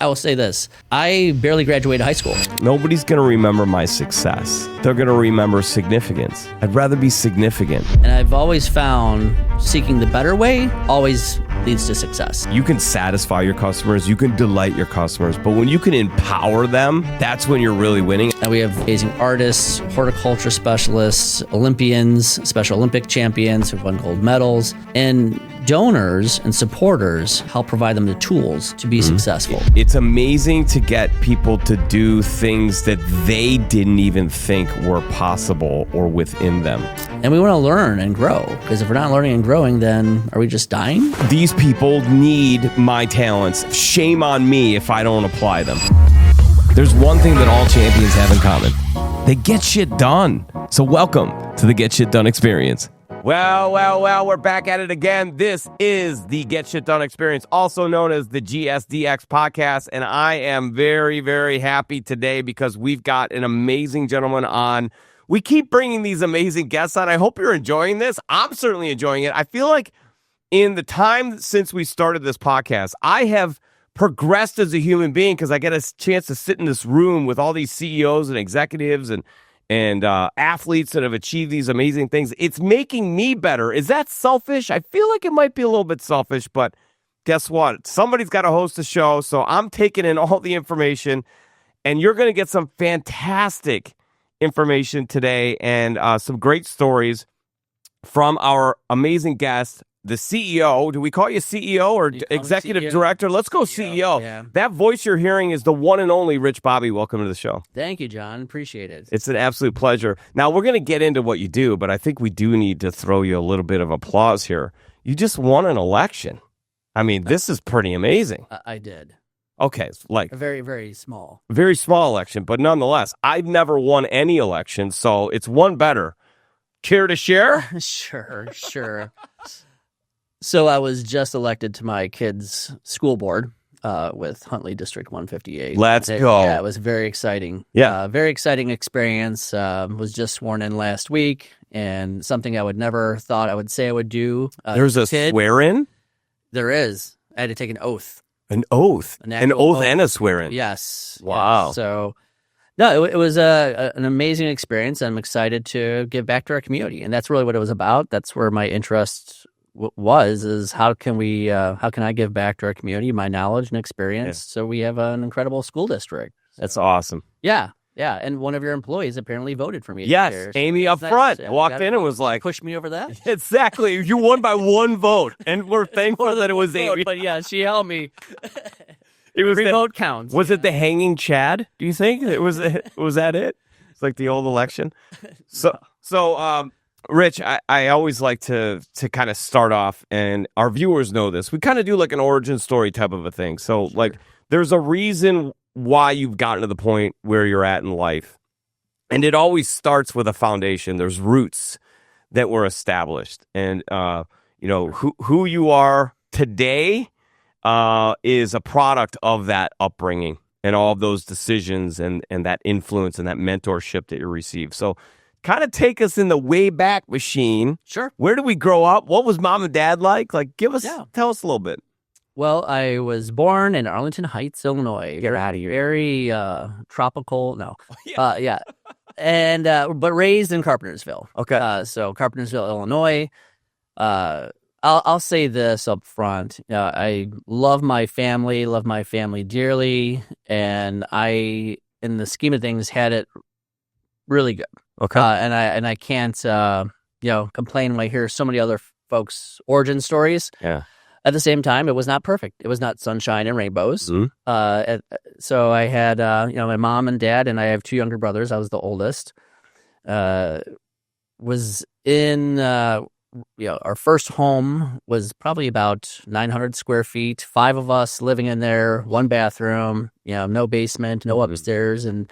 I will say this. I barely graduated high school. Nobody's going to remember my success. They're going to remember significance. I'd rather be significant. And I've always found seeking the better way always leads to success. You can satisfy your customers. You can delight your customers. But when you can empower them, that's when you're really winning. And we have amazing artists, horticulture specialists, Olympians, Special Olympic champions who've won gold medals, and donors and supporters help provide them the tools to be successful. It's amazing to get people to do things that they didn't even think were possible or within them. And we want to learn and grow, because if we're not learning and growing, then are we just dying? These people need my talents. Shame on me if I don't apply them. There's one thing that all champions have in common. They get shit done. So welcome to the Get Shit Done experience. Well, we're back at it again. This is the Get Shit Done experience, also known as the GSDX podcast. And I am very, very happy today because we've got an amazing gentleman on. We keep bringing these amazing guests on. I hope you're enjoying this. I'm certainly enjoying it. I feel like in the time since we started this podcast, I have progressed as a human being because I get a chance to sit in this room with all these CEOs and executives and athletes that have achieved these amazing things. It's making me better. Is that selfish? I feel like it might be a little bit selfish, but guess what? Somebody's got to host a show, so I'm taking in all the information, and you're going to get some fantastic information today and some great stories from our amazing guest, the CEO. Do we call you CEO or executive CEO? Director? Let's go CEO. Yeah. That voice you're hearing is the one and only Rich Bobby. Welcome to the show. Thank you, John. Appreciate it. It's an absolute pleasure. Now, we're going to get into what you do, but I think we do need to throw you a little bit of applause here. You just won an election. I mean, this is pretty amazing. I did. Okay, it's like a very, very small election, but nonetheless, I've never won any election, so it's one better. Care to share? Sure. So I was just elected to my kids' school board with Huntley District 158. Let's go. Yeah, it was very exciting. Yeah. Very exciting experience. Was just sworn in last week, and something I would never thought I would say I would do. There's a swear-in? There is. I had to take an oath. An oath? An oath and a swear-in? Yes. Wow. Yes. So, no, it was an amazing experience. I'm excited to give back to our community, and that's really what it was about. That's where my interest is how can I give back to our community, my knowledge and experience, so we have an incredible school district. That's awesome. Yeah, and one of your employees apparently voted for me. Yes, Amy up front walked in and was like, push me over that. Exactly. You won by one vote, and we're thankful that it was Amy. But yeah, she helped me. It was Every vote counts. Was it the hanging Chad? Do you think was that it? It's like the old election. So, Rich, I always like to kind of start off, and our viewers know this. We kind of do like an origin story type of a thing. So, like, there's a reason why you've gotten to the point where you're at in life, and it always starts with a foundation. There's roots that were established, and who you are today is a product of that upbringing and all of those decisions and that influence and that mentorship that you received. So, kind of take us in the way back machine. Sure. Where did we grow up? What was mom and dad like? Like, tell us a little bit. Well, I was born in Arlington Heights, Illinois. Get out of here. Very tropical. No. Yeah. And but raised in Carpentersville. Okay. So Carpentersville, Illinois. I'll say this up front. I love my family dearly, and I, in the scheme of things, had it really good. Okay. And I can't complain when I hear so many other folks' origin stories. Yeah. At the same time, it was not perfect. It was not sunshine and rainbows. Mm-hmm. So I had my mom and dad, and I have two younger brothers. I was the oldest. Was in our first home was probably about 900 square feet. 5 of us living in there, 1 bathroom. No basement, no upstairs, and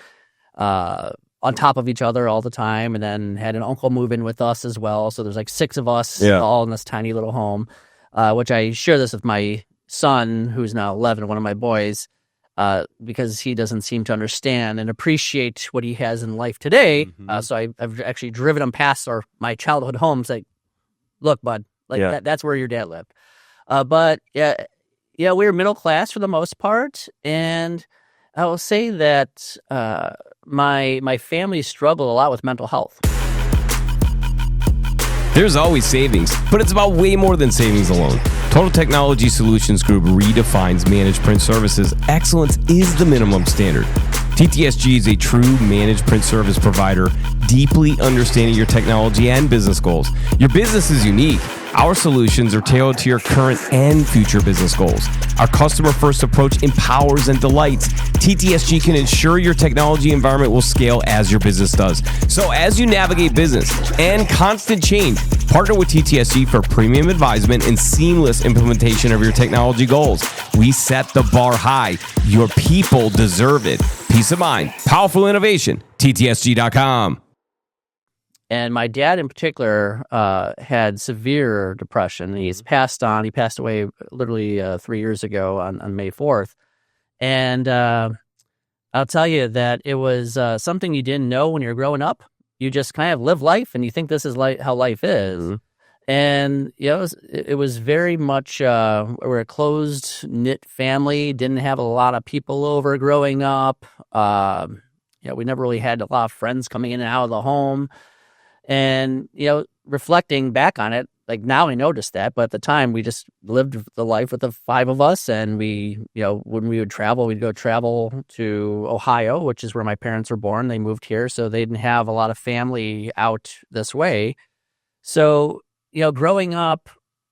on top of each other all the time, and then had an uncle move in with us as well. So there's like 6 of us all in this tiny little home, which I share this with my son, who's now 11, one of my boys, because he doesn't seem to understand and appreciate what he has in life today. Mm-hmm. So I've actually driven him past my childhood homes, like, look, bud, that's where your dad lived. But yeah, we were middle class for the most part, and I will say that my family struggled a lot with mental health. There's always savings, but it's about way more than savings alone. Total Technology Solutions Group redefines managed print services. Excellence is the minimum standard. TTSG is a true managed print service provider, deeply understanding your technology and business goals. Your business is unique. Our solutions are tailored to your current and future business goals. Our customer-first approach empowers and delights. TTSG can ensure your technology environment will scale as your business does. So as you navigate business and constant change, partner with TTSG for premium advisement and seamless implementation of your technology goals. We set the bar high. Your people deserve it. Peace of mind. Powerful innovation. TTSG.com. And my dad in particular had severe depression. He's passed on. He passed away literally 3 years ago on May 4th. And I'll tell you that it was something you didn't know when you're growing up. You just kind of live life and you think this is how life is. Mm-hmm. And it was very much we're a closed knit family. Didn't have a lot of people over growing up. We never really had a lot of friends coming in and out of the home. And, reflecting back on it, like now I noticed that, but at the time we just lived the life with the 5 of us. And we, when we would travel, we'd go travel to Ohio, which is where my parents were born. They moved here, so they didn't have a lot of family out this way. So, growing up,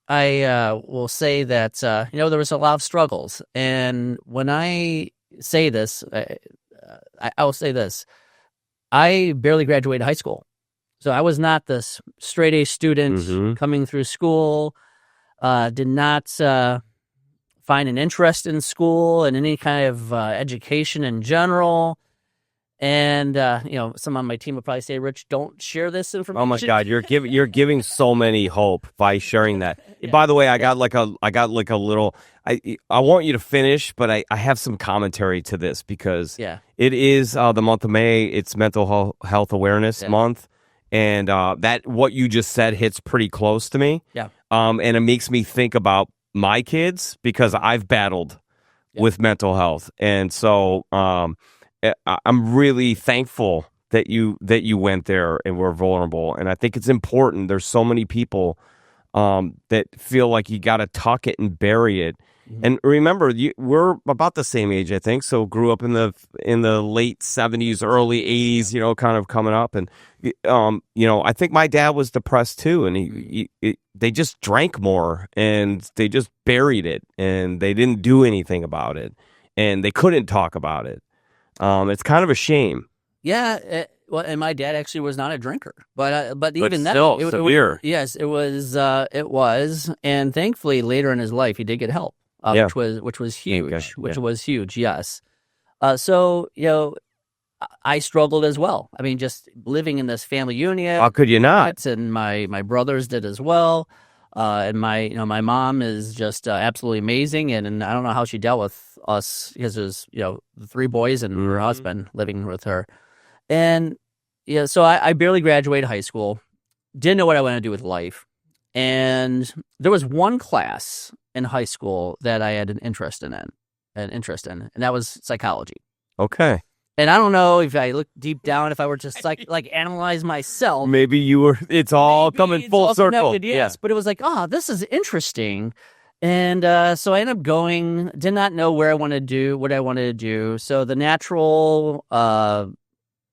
I will say that, there was a lot of struggles. And when I say this, I will say this, I barely graduated high school. So I was not this straight A student coming through school, did not find an interest in school and any kind of education in general. And, some on my team would probably say, Rich, don't share this information. Oh my God, you're giving so many hope by sharing that. Yeah. By the way, I got like a little, I want you to finish, but I have some commentary to this because it is the month of May. It's Mental Health Awareness Month. And that what you just said hits pretty close to me. Yeah. And it makes me think about my kids because I've battled with mental health. And so I'm really thankful that you went there and were vulnerable. And I think it's important. There's so many people that feel like you got to tuck it and bury it. Mm-hmm. And remember, we're about the same age, I think. So grew up in the late 70s, early 80s, kind of coming up. And, I think my dad was depressed too. And they just drank more and they just buried it and they didn't do anything about it and they couldn't talk about it. It's kind of a shame. Yeah. Well, and my dad actually was not a drinker, but even that, still severe. It was, and thankfully later in his life he did get help, which was huge. Yes. So I struggled as well. I mean, just living in this family unit. How could you not? And my brothers did as well. And my mom is just absolutely amazing, and I don't know how she dealt with us because there's the 3 boys and her husband living with her. And so I barely graduated high school, didn't know what I wanted to do with life. And there was one class in high school that I had an interest in, and that was psychology. Okay. And I don't know if I look deep down, if I were to like analyze myself. Maybe it's all coming full circle. Connected, yes. But it was like, this is interesting. And so I ended up going, did not know what I wanted to do. So the natural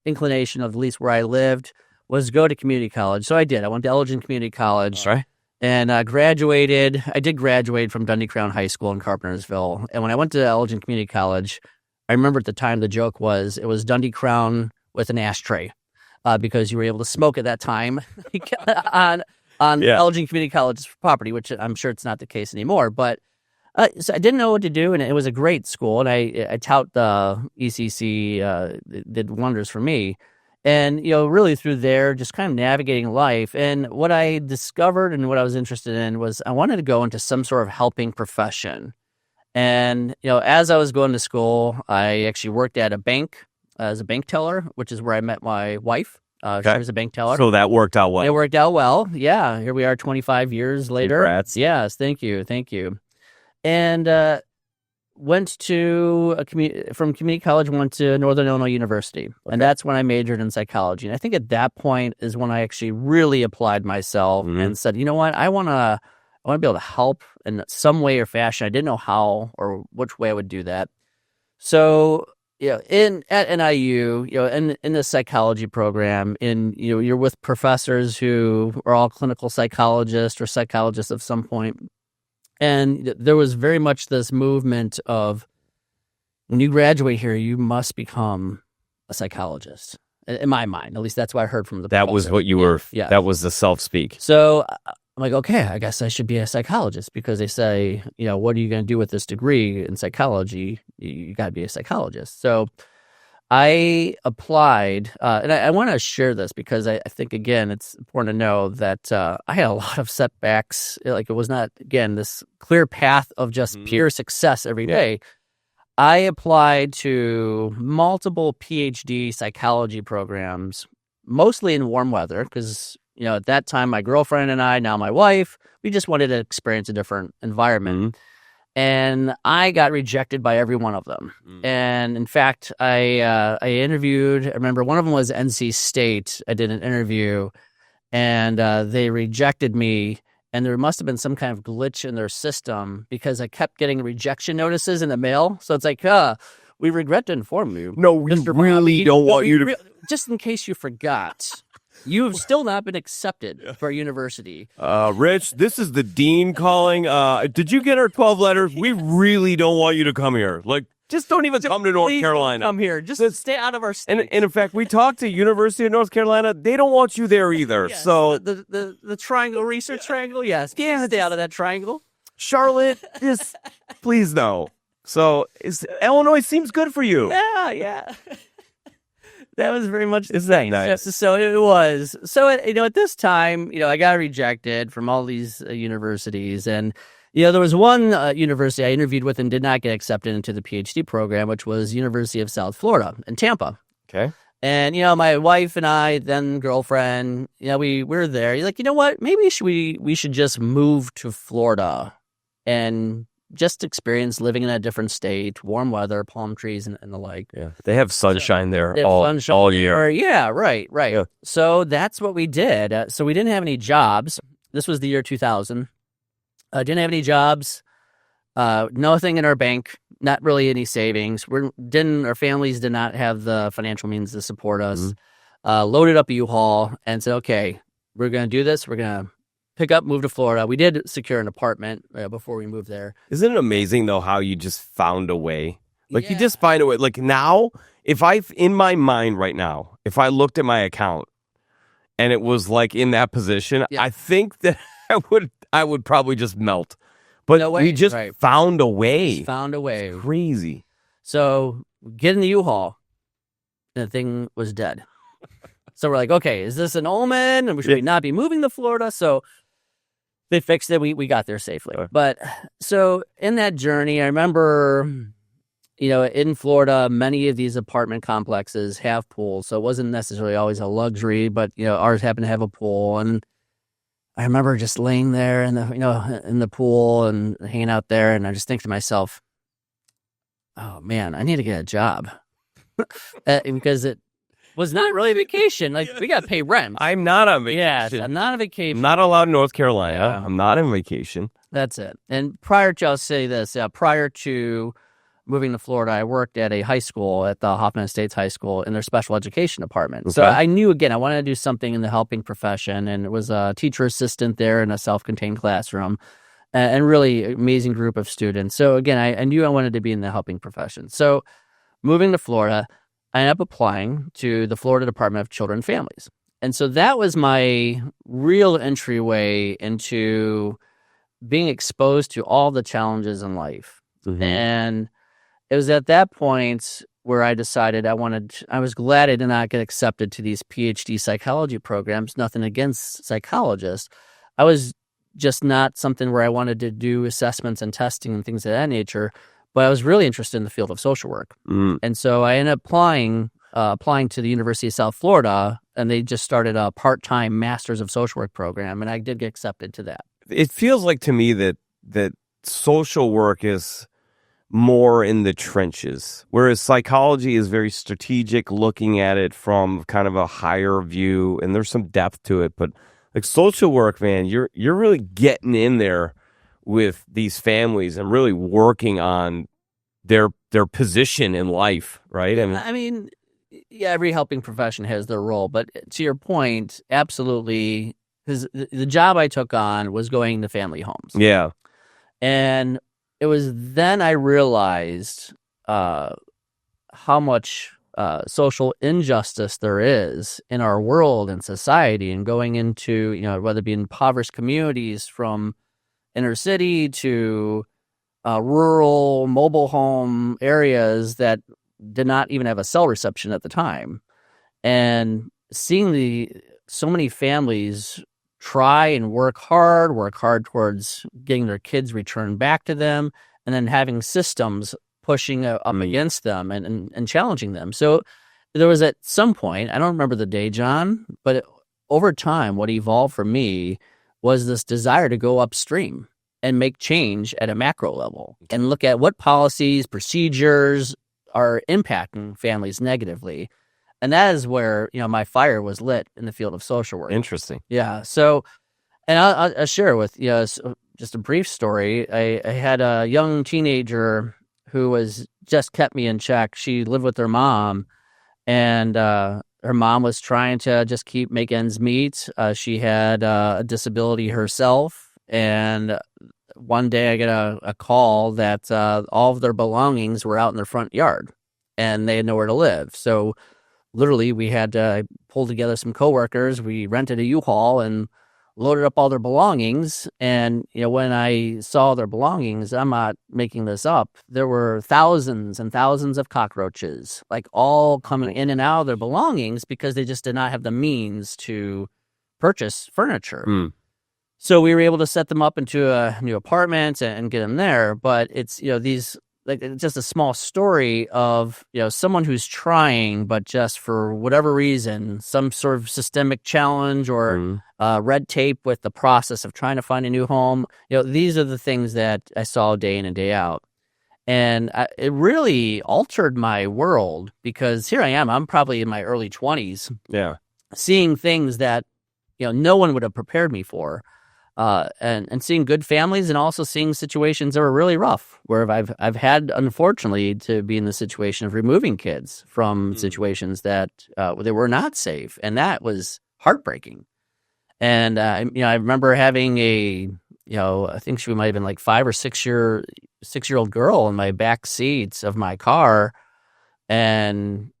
inclination of at least where I lived was go to community college. So I did. I went to Elgin Community College. All right. And graduated. I did graduate from Dundee Crown High School in Carpentersville. And when I went to Elgin Community College, I remember at the time the joke was it was Dundee Crown with an ashtray because you were able to smoke at that time on Elgin Community College's property, which I'm sure it's not the case anymore. But so I didn't know what to do, and it was a great school. And I tout the ECC did wonders for me. And, really through there, just kind of navigating life. And what I discovered and what I was interested in was I wanted to go into some sort of helping profession. And, as I was going to school, I actually worked at a bank as a bank teller, which is where I met my wife. She was a bank teller. So that worked out well. It worked out well. Yeah. Here we are 25 years later. Congrats. Yes. Thank you. and went to from community college, went to Northern Illinois University, and that's when I majored in psychology. And I think at that point is when I actually really applied myself and said, you know what, I want to be able to help in some way or fashion. I didn't know how or which way I would do that. So, at NIU, in the psychology program, you're with professors who are all clinical psychologists or psychologists of some point. And there was very much this movement of, when you graduate here, you must become a psychologist. In my mind, at least that's what I heard from the That professor. was what you were, that was the self-speak. So I'm like, okay, I guess I should be a psychologist, because they say, what are you going to do with this degree in psychology? You got to be a psychologist. So I applied, and I want to share this because I think, again, it's important to know that I had a lot of setbacks. Like, it was not, again, this clear path of just pure success every day. I applied to multiple PhD psychology programs, mostly in warm weather, because at that time, my girlfriend and I, now my wife, we just wanted to experience a different environment. And I got rejected by every one of them. And in fact, I interviewed, I remember one of them was NC State. I did an interview, and they rejected me. And there must have been some kind of glitch in their system, because I kept getting rejection notices in the mail. So it's like, we regret to inform you. No, we really don't want you to... Just in case you forgot. You have still not been accepted for a university. Rich, this is the dean calling. Did you get our 12 letters? We really don't want you to come here. Like, just don't even come to North Carolina. Don't come here. Just stay out of our state. And in fact, we talked to University of North Carolina. They don't want you there either. Yes, so the triangle, research triangle, yes. Yeah, stay out of that triangle. Charlotte, just please no. So Illinois seems good for you. Yeah. That was very much the same. Nice. So it was. So, at this time, I got rejected from all these universities. And, there was one university I interviewed with and did not get accepted into the PhD program, which was University of South Florida in Tampa. Okay. And, my wife and I, then girlfriend, we were there. You're like, you know what? Maybe we should just move to Florida and just experience living in a different state, warm weather, palm trees, and the like. Yeah, they have sunshine there all year. Yeah, right. Yeah. So that's what we did. So we didn't have any jobs. This was the year 2000. Didn't have any jobs. Nothing in our bank. Not really any savings. Our families did not have the financial means to support us. Loaded up a U-Haul and said, okay, we're going to do this. We're going to pick up, move to Florida. We did secure an apartment before we moved there. Isn't it amazing, though, how you just found a way? Like, you just find a way. Like, now, in my mind right now, if I looked at my account and it was, like, in that position, I think that I would probably just melt. But we just found a way. Found a way. It's crazy. So, get in the U-Haul, and the thing was dead. So we're like, okay, is this an omen? And we should not be moving to Florida? So they fixed it. We got there safely. But so in that journey, I remember, in Florida, many of these apartment complexes have pools. So it wasn't necessarily always a luxury, but, ours happened to have a pool. And I remember just laying there in the pool and hanging out there. And I just think to myself, oh man, I need to get a job because it was not really a vacation. Like, we got to pay rent. I'm not on vacation. Yeah, I'm not on vacation. I'm not allowed in North Carolina. Yeah. I'm not on vacation. That's it. And I'll say this, prior to moving to Florida, I worked at a high school, at the Hoffman Estates High School, in their special education department. Okay. So I knew, again, I wanted to do something in the helping profession, and it was a teacher assistant there in a self-contained classroom, and really amazing group of students. So again, I knew I wanted to be in the helping profession. So moving to Florida, I ended up applying to the Florida Department of Children and Families. And so that was my real entryway into being exposed to all the challenges in life. And it was at that point where I decided I was glad I did not get accepted to these PhD psychology programs. Nothing against psychologists. I was just not something where I wanted to do assessments and testing and things of that nature. But I was really interested in the field of social work. And so I ended up applying to the University of South Florida, and they just started a part-time Masters of Social Work program, and I did get accepted to that. It feels like to me that social work is more in the trenches, whereas psychology is very strategic, looking at it from kind of a higher view, and there's some depth to it. But like social work, man, you're really getting in there with these families and really working on their position in life, right? I mean, yeah, every helping profession has their role, but to your point, absolutely, because the job I took on was going to family homes. Yeah. And it was then I realized how much social injustice there is in our world and society, and going into, whether it be in impoverished communities from inner city to rural mobile home areas that did not even have a cell reception at the time, and seeing so many families try and work hard towards getting their kids returned back to them, and then having systems pushing up against them and challenging them. So there was at some point, I don't remember the day, John, but over time, what evolved for me was this desire to go upstream and make change at a macro level and look at what policies, procedures are impacting families negatively. And that is where, my fire was lit in the field of social work. Interesting. Yeah. So, and I'll share with you just a brief story. I had a young teenager who was just kept me in check. She lived with her mom, and her mom was trying to just make ends meet. She had a disability herself, and one day I get a call that all of their belongings were out in their front yard, and they had nowhere to live. So literally, we had to pull together some coworkers. We rented a U-Haul and loaded up all their belongings. And, when I saw their belongings, I'm not making this up, there were thousands and thousands of cockroaches, like all coming in and out of their belongings because they just did not have the means to purchase furniture. So we were able to set them up into a new apartment and get them there. But it's, these, like, it's just a small story of, someone who's trying, but just for whatever reason, some sort of systemic challenge or red tape with the process of trying to find a new home. These are the things that I saw day in and day out. And it really altered my world, because here I am, I'm probably in my early 20s. Yeah. Seeing things that, no one would have prepared me for. And seeing good families, and also seeing situations that were really rough, where I've had, unfortunately, to be in the situation of removing kids from situations that they were not safe, and that was heartbreaking. And I remember having I think she might have been like 5 or 6-year-old girl in my back seats of my car, and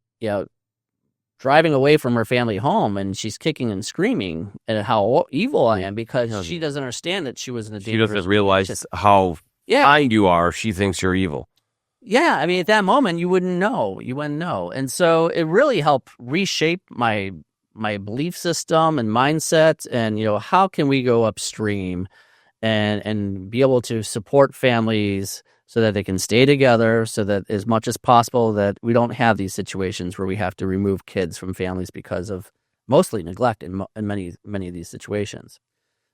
driving away from her family home, and she's kicking and screaming at how evil I am, because she doesn't understand that she was in a dangerous. She doesn't realize how kind you are. She thinks you're evil. Yeah, I mean, at that moment, you wouldn't know. And so it really helped reshape my belief system and mindset, and how can we go upstream and be able to support families so that they can stay together, so that as much as possible that we don't have these situations where we have to remove kids from families because of mostly neglect in many of these situations.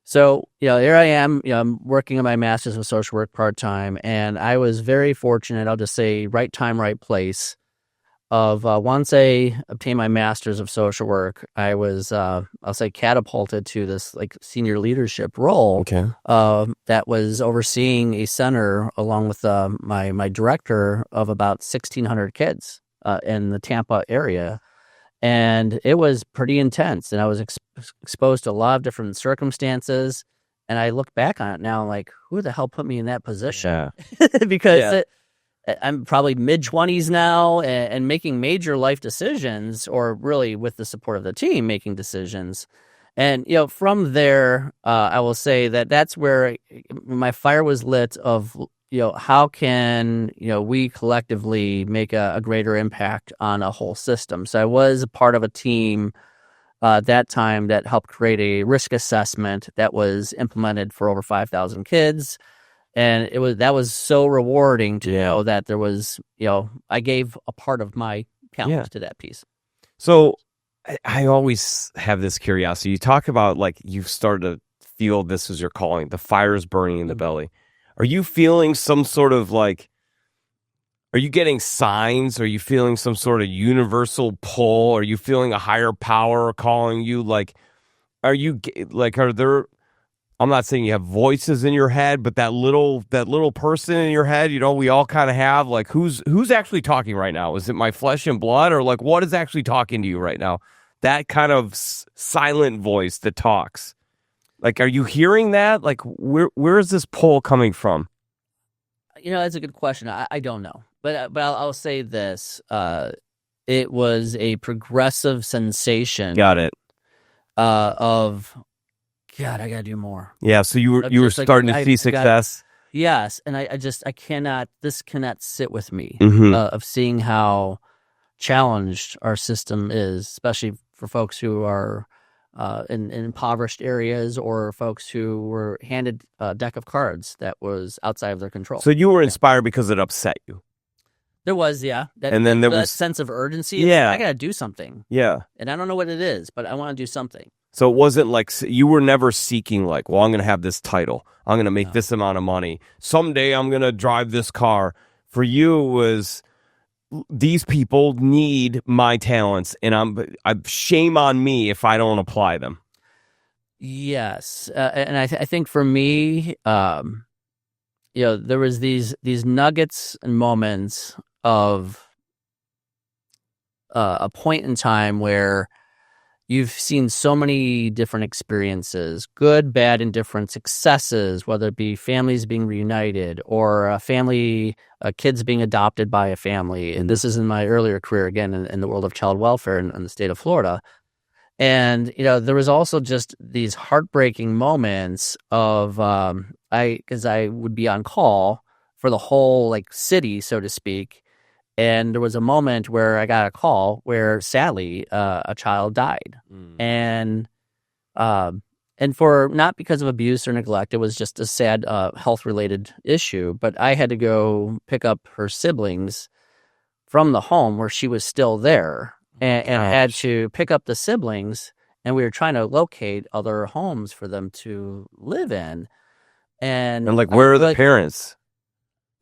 So, here I am, I'm working on my master's of social work part-time, and I was very fortunate, I'll just say right time, right place, of once I obtained my master's of social work, I was, I'll say, catapulted to this like senior leadership role. Okay. That was overseeing a center along with my director of about 1,600 kids in the Tampa area. And it was pretty intense, and I was exposed to a lot of different circumstances. And I look back on it now, like, who the hell put me in that position? Yeah. Because I'm probably mid-20s now, and making major life decisions, or really with the support of the team, making decisions. And, from there, I will say that's where my fire was lit of, how can, we collectively make a greater impact on a whole system. So I was a part of a team at that time that helped create a risk assessment that was implemented for over 5,000 kids. And that was so rewarding to know that there was, I gave a part of my talent to that piece. So I always have this curiosity. You talk about, like, you've started to feel this is your calling. The fire is burning in the belly. Are you feeling some sort of like, are you getting signs? Are you feeling some sort of universal pull? Are you feeling a higher power calling you? Like, are there, I'm not saying you have voices in your head, but that little person in your head, we all kind of have, like, who's actually talking right now? Is it my flesh and blood, or like what is actually talking to you right now? That kind of silent voice that talks. Like, are you hearing that? Like, where is this pull coming from? That's a good question. I don't know. But I'll say this: it was a progressive sensation. Got it. Of God, I gotta do more. Yeah. So you were starting to see success. Yes, and I cannot. This cannot sit with me Mm-hmm. Of seeing how challenged our system is, especially for folks who are in impoverished areas or folks who were handed a deck of cards that was outside of their control. So you were inspired because it upset you. There was, yeah. And then there that was sense of urgency. Yeah. I got to do something. Yeah. And I don't know what it is, but I want to do something. So it wasn't like you were never seeking like, well, I'm going to have this title. I'm going to make this amount of money. Someday I'm going to drive this car. For you, it was these people need my talents, and I'm shame on me if I don't apply them. Yes. And I think for me, there was these nuggets and moments of a point in time where you've seen so many different experiences, good, bad, indifferent successes, whether it be families being reunited or kids being adopted by a family. And this is in my earlier career, again, in the world of child welfare in the state of Florida. And, there was also just these heartbreaking moments of, because I would be on call for the whole city, so to speak. And there was a moment where I got a call where sadly, a child died. And for not because of abuse or neglect, it was just a sad, health related issue, but I had to go pick up her siblings from the home where she was still there. And I had to pick up the siblings, and we were trying to locate other homes for them to live in. And where are the parents?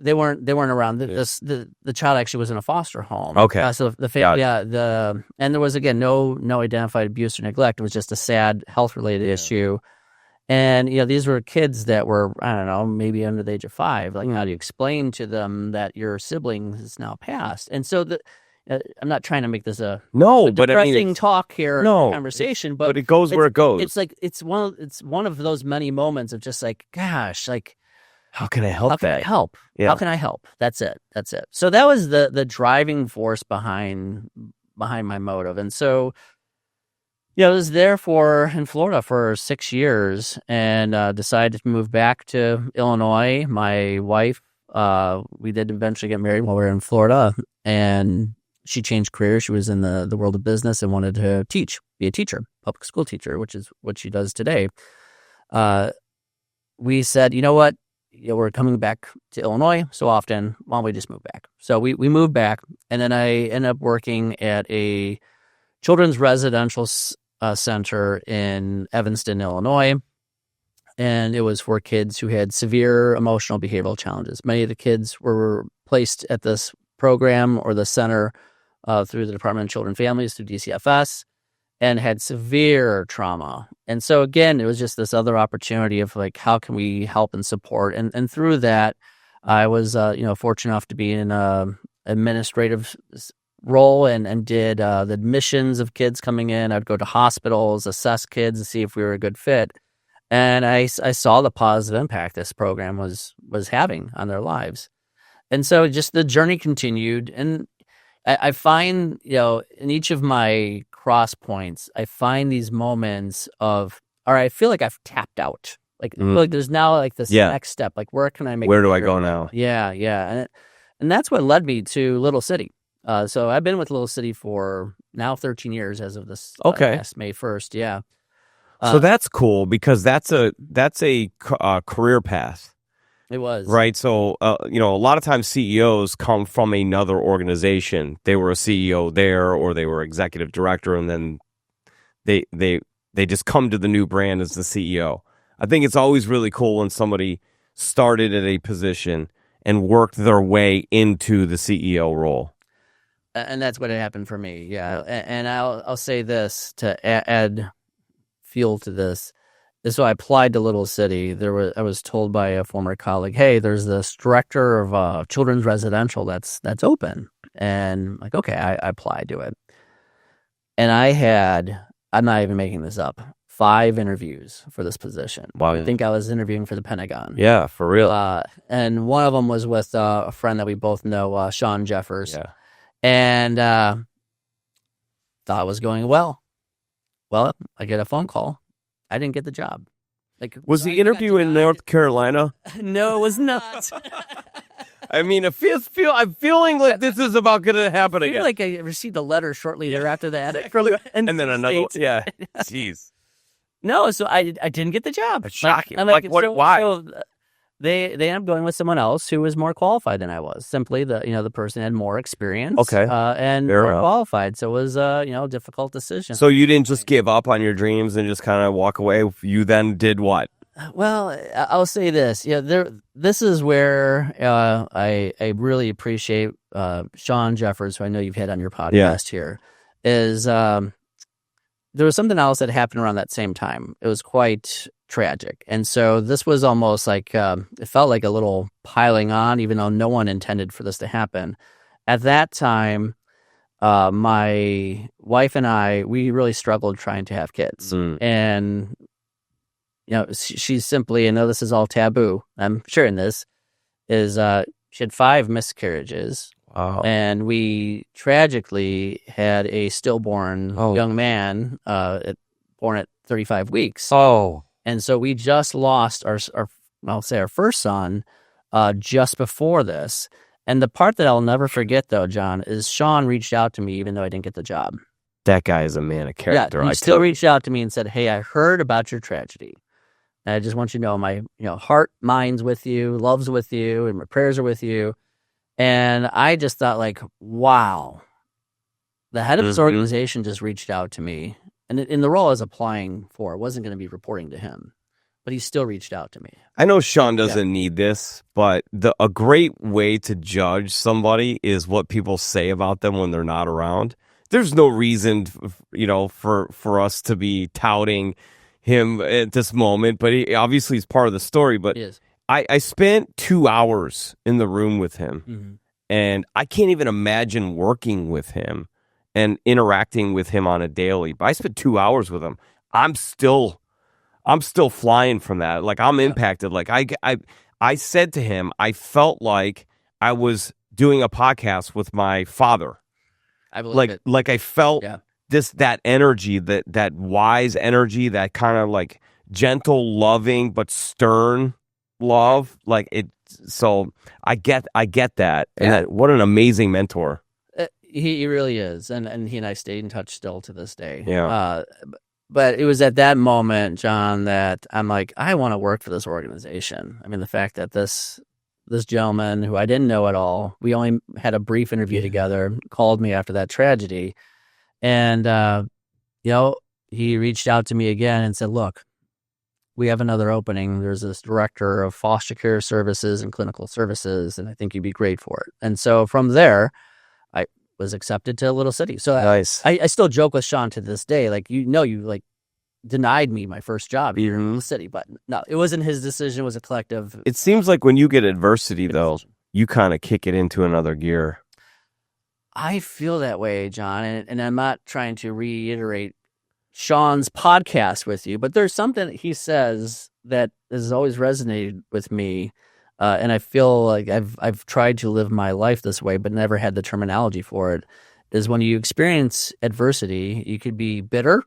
They weren't around. The child actually was in a foster home. Okay. So the family, and there was again no identified abuse or neglect. It was just a sad health related issue. And these were kids that were, I don't know, maybe under the age of 5. Like, how do you explain to them that your sibling is now passed? And so I'm not trying to make this a depressing talk here, conversation, but it goes where it goes. It's like it's one of those many moments of just like, gosh, like, how can I help? How can I help? Yeah. How can I help? That's it. So that was the driving force behind my motive. And so, I was there in Florida for 6 years and decided to move back to Illinois. My wife, we did eventually get married while we were in Florida, and she changed careers. She was in the world of business and wanted to be a teacher, public school teacher, which is what she does today. We said, you know what? We're coming back to Illinois so often. Why don't we just move back? So we moved back, and then I ended up working at a children's residential center in Evanston, Illinois. And it was for kids who had severe emotional behavioral challenges. Many of the kids were placed at this program or the center through the Department of Children and Families, through DCFS, and had severe trauma. And so again, it was just this other opportunity of like, how can we help and support? And through that, I was fortunate enough to be in an administrative role and did the admissions of kids coming in. I'd go to hospitals, assess kids, and see if we were a good fit. And I saw the positive impact this program was having on their lives. And so just the journey continued. And I find, in each of my cross points, I find these moments of, all right, I feel like I've tapped out. Like, I feel like there's now like this next step. Like, where can I make? Where do I go now? Yeah. And that's what led me to Little City. So I've been with Little City for now 13 years as of this past May 1st. Yeah. So that's cool because that's a career path. It was. Right. So, a lot of times CEOs come from another organization. They were a CEO there, or they were executive director, and then they just come to the new brand as the CEO. I think it's always really cool when somebody started at a position and worked their way into the CEO role. And that's what happened for me. Yeah. And I'll say this to add fuel to this. So I applied to Little City. I was told by a former colleague, hey, there's this director of children's residential that's open. And I'm like, okay, I applied to it. And I'm not even making this up, 5 interviews for this position. Wow. I think I was interviewing for the Pentagon. Yeah, for real. And one of them was with a friend that we both know, Sean Jeffers. Yeah. And thought it was going well. Well, I get a phone call. I didn't get the job. Was the interview in North Carolina? No, it was not. I mean, I'm feeling like this is about going to happen again. I feel like I received a letter shortly thereafter that. And then another one. Yeah. Jeez. No, so I didn't get the job. It's shocking. What? Why? So they ended up going with someone else who was more qualified than I was. Simply the person had more experience. Okay. And Fair more enough. qualified. So it was a difficult decision. So you didn't just give up on your dreams and just kind of walk away. You then did what? Well, I'll say this. This is where I really appreciate Sean Jeffers, who I know you've had on your podcast here, is there was something else that happened around that same time. It was quite tragic. And so this was almost like, it felt like a little piling on, even though no one intended for this to happen. At that time, my wife and I, we really struggled trying to have kids. And she's simply, I know this is all taboo, I'm sharing this, is she had 5 miscarriages. Wow. And we tragically had a stillborn young man born at 35 weeks. Oh. And so we just lost our first son just before this. And the part that I'll never forget, though, John, is Sean reached out to me even though I didn't get the job. That guy is a man of character. Yeah, he still reached out to me and said, hey, I heard about your tragedy. And I just want you to know my heart, mind's with you, love's with you, and my prayers are with you. And I just thought, like, wow, the head of this organization just reached out to me. And in the role I was applying for, I wasn't going to be reporting to him, but he still reached out to me. I know Sean doesn't need this, but a great way to judge somebody is what people say about them when they're not around. There's no reason, for us to be touting him at this moment, but he obviously is part of the story. But I spent 2 hours in the room with him, and I can't even imagine working with him and interacting with him on a daily. But I spent 2 hours with him. I'm still flying from that. Like, I'm impacted. Like, I said to him, I felt like I was doing a podcast with my father. I believe it. Like I felt that energy, that wise energy, that kind of like gentle, loving but stern love. Like it. So I get that. And what an amazing mentor. He really is, and he and I stayed in touch still to this day. Yeah. But it was at that moment, John, that I'm like, I want to work for this organization. I mean, the fact that this gentleman who I didn't know at all, we only had a brief interview together, called me after that tragedy. And, he reached out to me again and said, look, we have another opening. There's this director of foster care services and clinical services, and I think you'd be great for it. And so from there, I was accepted to Little City. So nice. I still joke with Sean to this day, like, you denied me my first job here in Little City, but no, it wasn't his decision. It was a collective. It seems like when you get adversity, though, you kind of kick it into another gear. I feel that way, John, and I'm not trying to reiterate Sean's podcast with you, but there's something that he says that has always resonated with me, and I feel like I've tried to live my life this way, but never had the terminology for it, is when you experience adversity, you could be bitter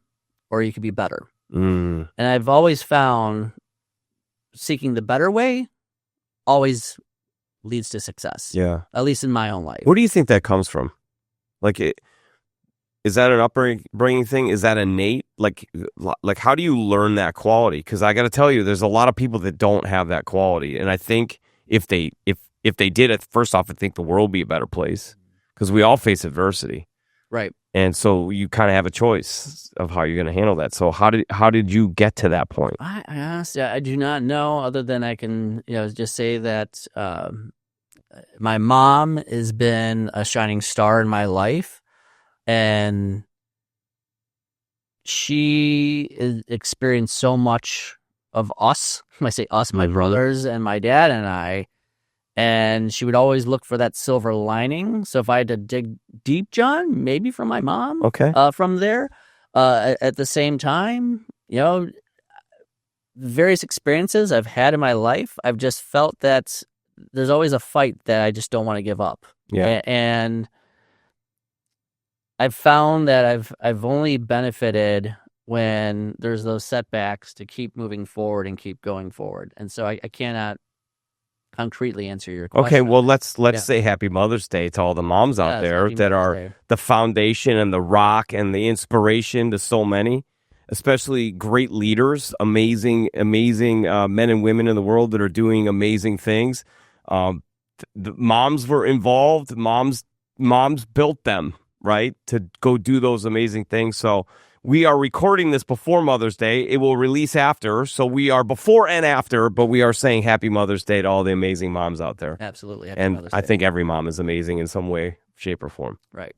or you could be better. And I've always found seeking the better way always leads to success. Yeah. At least in my own life. Where do you think that comes from? Like, is that an upbringing thing? Is that innate? Like how do you learn that quality? Because I got to tell you, there's a lot of people that don't have that quality, and I think if they did it, first off, I think the world would be a better place because we all face adversity. Right. And so you kind of have a choice of how you're going to handle that. So how did you get to that point? I honestly, I do not know, other than I can, just say that my mom has been a shining star in my life, and she experienced so much of us. When I say us, my brothers and my dad and I, and she would always look for that silver lining. So if I had to dig deep, John, maybe from my mom, Okay. From there, at the same time, various experiences I've had in my life, I've just felt that there's always a fight that I just don't want to give up. Yeah. And I've found that I've only benefited when there's those setbacks to keep moving forward and keep going forward. And so I cannot concretely answer your question. Okay, well let's say Happy Mother's Day to all the moms out there that are the foundation and the rock and the inspiration to so many, especially great leaders, amazing men and women in the world that are doing amazing things. The moms were involved. Moms built them, right, to go do those amazing things. So we are recording this before Mother's Day. It will release after. So we are before and after, but we are saying Happy Mother's Day to all the amazing moms out there. Absolutely. Happy and Mother's Day. I think every mom is amazing in some way, shape, or form. Right.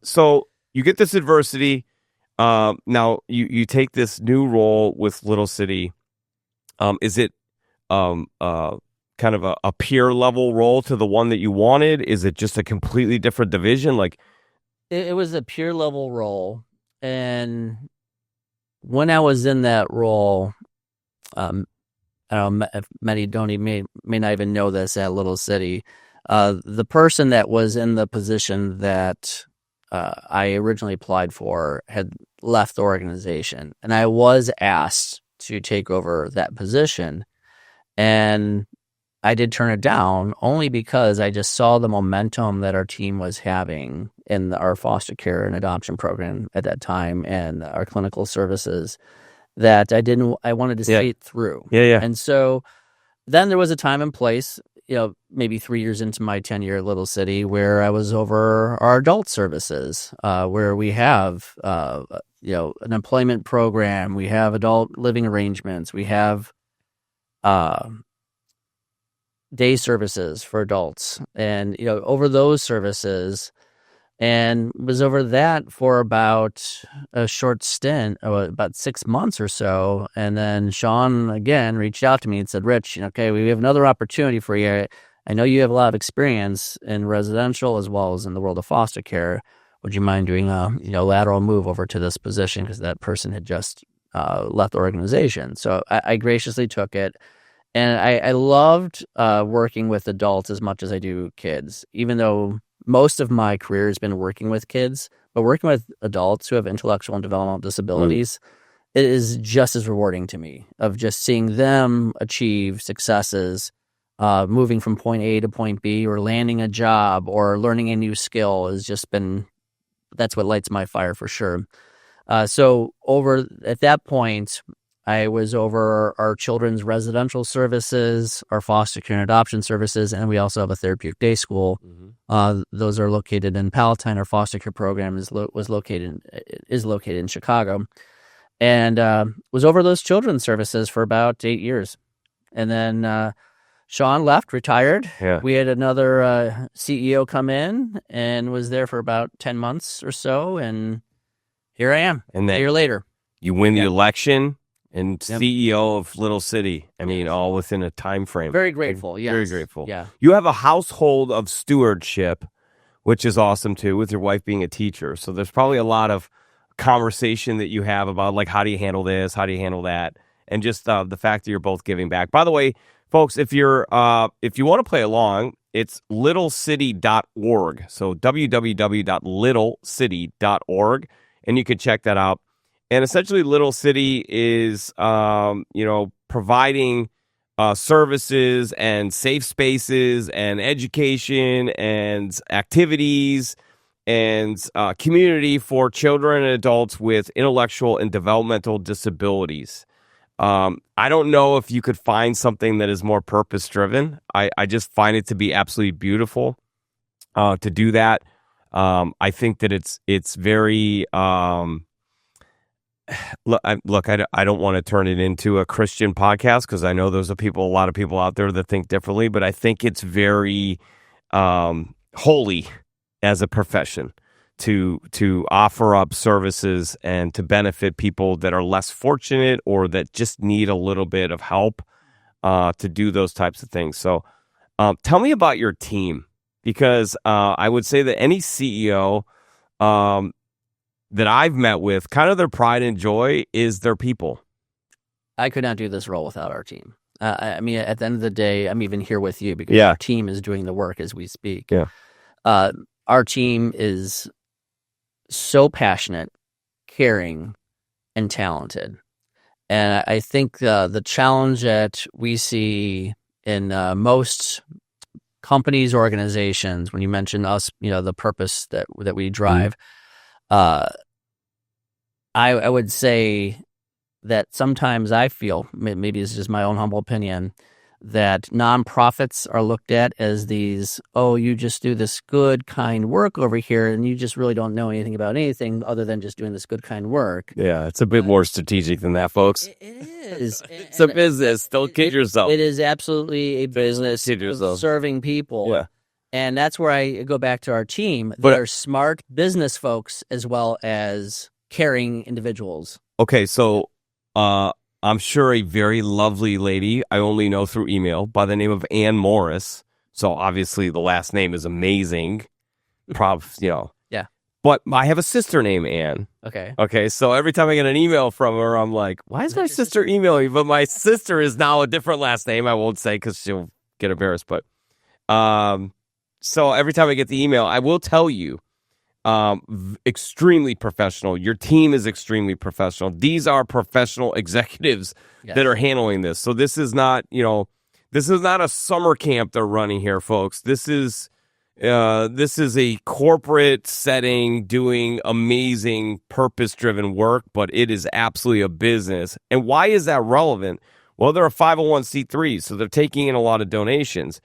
So you get this adversity. Now you take this new role with Little City. Is it kind of a peer level role to the one that you wanted? Is it just a completely different division? Like it was a peer level role. And when I was in that role, I don't know if many may not even know this at Little City. The person that was in the position that I originally applied for had left the organization, and I was asked to take over that position. And I did turn it down only because I just saw the momentum that our team was having in our foster care and adoption program at that time and our clinical services, that I wanted to see it through. Yeah. And so then there was a time and place, maybe 3 years into my tenure at Little City, where I was over our adult services, where we have, an employment program, we have adult living arrangements, we have, day services for adults, and over those services, and was over that for about a short stint, about 6 months or so. And then Sean again reached out to me and said, "Rich, okay, we have another opportunity for you. I know you have a lot of experience in residential as well as in the world of foster care. Would you mind doing a lateral move over to this position?" Because that person had just left the organization. So I graciously took it. And I loved working with adults as much as I do kids, even though most of my career has been working with kids. But working with adults who have intellectual and developmental disabilities, it is just as rewarding to me, of just seeing them achieve successes, moving from point A to point B, or landing a job, or learning a new skill. That's what lights my fire for sure. So over at that point, I was over our children's residential services, our foster care and adoption services, and we also have a therapeutic day school. Mm-hmm. Those are located in Palatine. Our foster care program is located in Chicago, and was over those children's services for about 8 years, and then Sean left, retired. Yeah. We had another CEO come in and was there for about 10 months or so, and here I am. And a year later, you win the election. And CEO of Little City. I mean, all within a time frame. Very grateful. Yes. Very grateful. Yeah. You have a household of stewardship, which is awesome too, with your wife being a teacher. So there's probably a lot of conversation that you have about, like, how do you handle this? How do you handle that? And just the fact that you're both giving back. By the way, folks, if you want to play along, it's littlecity.org. So www.littlecity.org, and you can check that out. And essentially, Little City is, providing services and safe spaces and education and activities and community for children and adults with intellectual and developmental disabilities. I don't know if you could find something that is more purpose-driven. I just find it to be absolutely beautiful to do that. I think that it's very look. I don't want to turn it into a Christian podcast because I know there's a lot of people out there that think differently, but I think it's very holy as a profession to offer up services and to benefit people that are less fortunate or that just need a little bit of help to do those types of things. So tell me about your team, because I would say that any CEO that I've met with, kind of their pride and joy is their people. I could not do this role without our team. I mean, at the end of the day, I'm even here with you because our team is doing the work as we speak. Yeah. Our team is so passionate, caring, and talented. And I think the challenge that we see in most companies, organizations, when you mention us, the purpose that we drive, I would say that sometimes I feel, maybe it's just my own humble opinion, that nonprofits are looked at as these, you just do this good, kind work over here, and you just really don't know anything about anything other than just doing this good, kind work. Yeah, it's a bit more strategic than that, folks. It is. It's a business. Don't kid yourself. It is absolutely a business serving people. Yeah. And that's where I go back to our team. They're smart business folks as well as caring individuals. Okay, so I'm sure a very lovely lady I only know through email by the name of Ann Morris. So obviously the last name is amazing. Yeah. But I have a sister named Ann. Okay. So every time I get an email from her, I'm like, why is my sister emailing me? But my sister is now a different last name. I won't say because she'll get embarrassed. But so every time I get the email, I will tell you, extremely professional. Your team is extremely professional. These are professional executives that are handling this. So this is not, this is not a summer camp they're running here, folks. This is a corporate setting doing amazing purpose-driven work, but it is absolutely a business. And why is that relevant? Well, they're a 501c3, so they're taking in a lot of donations.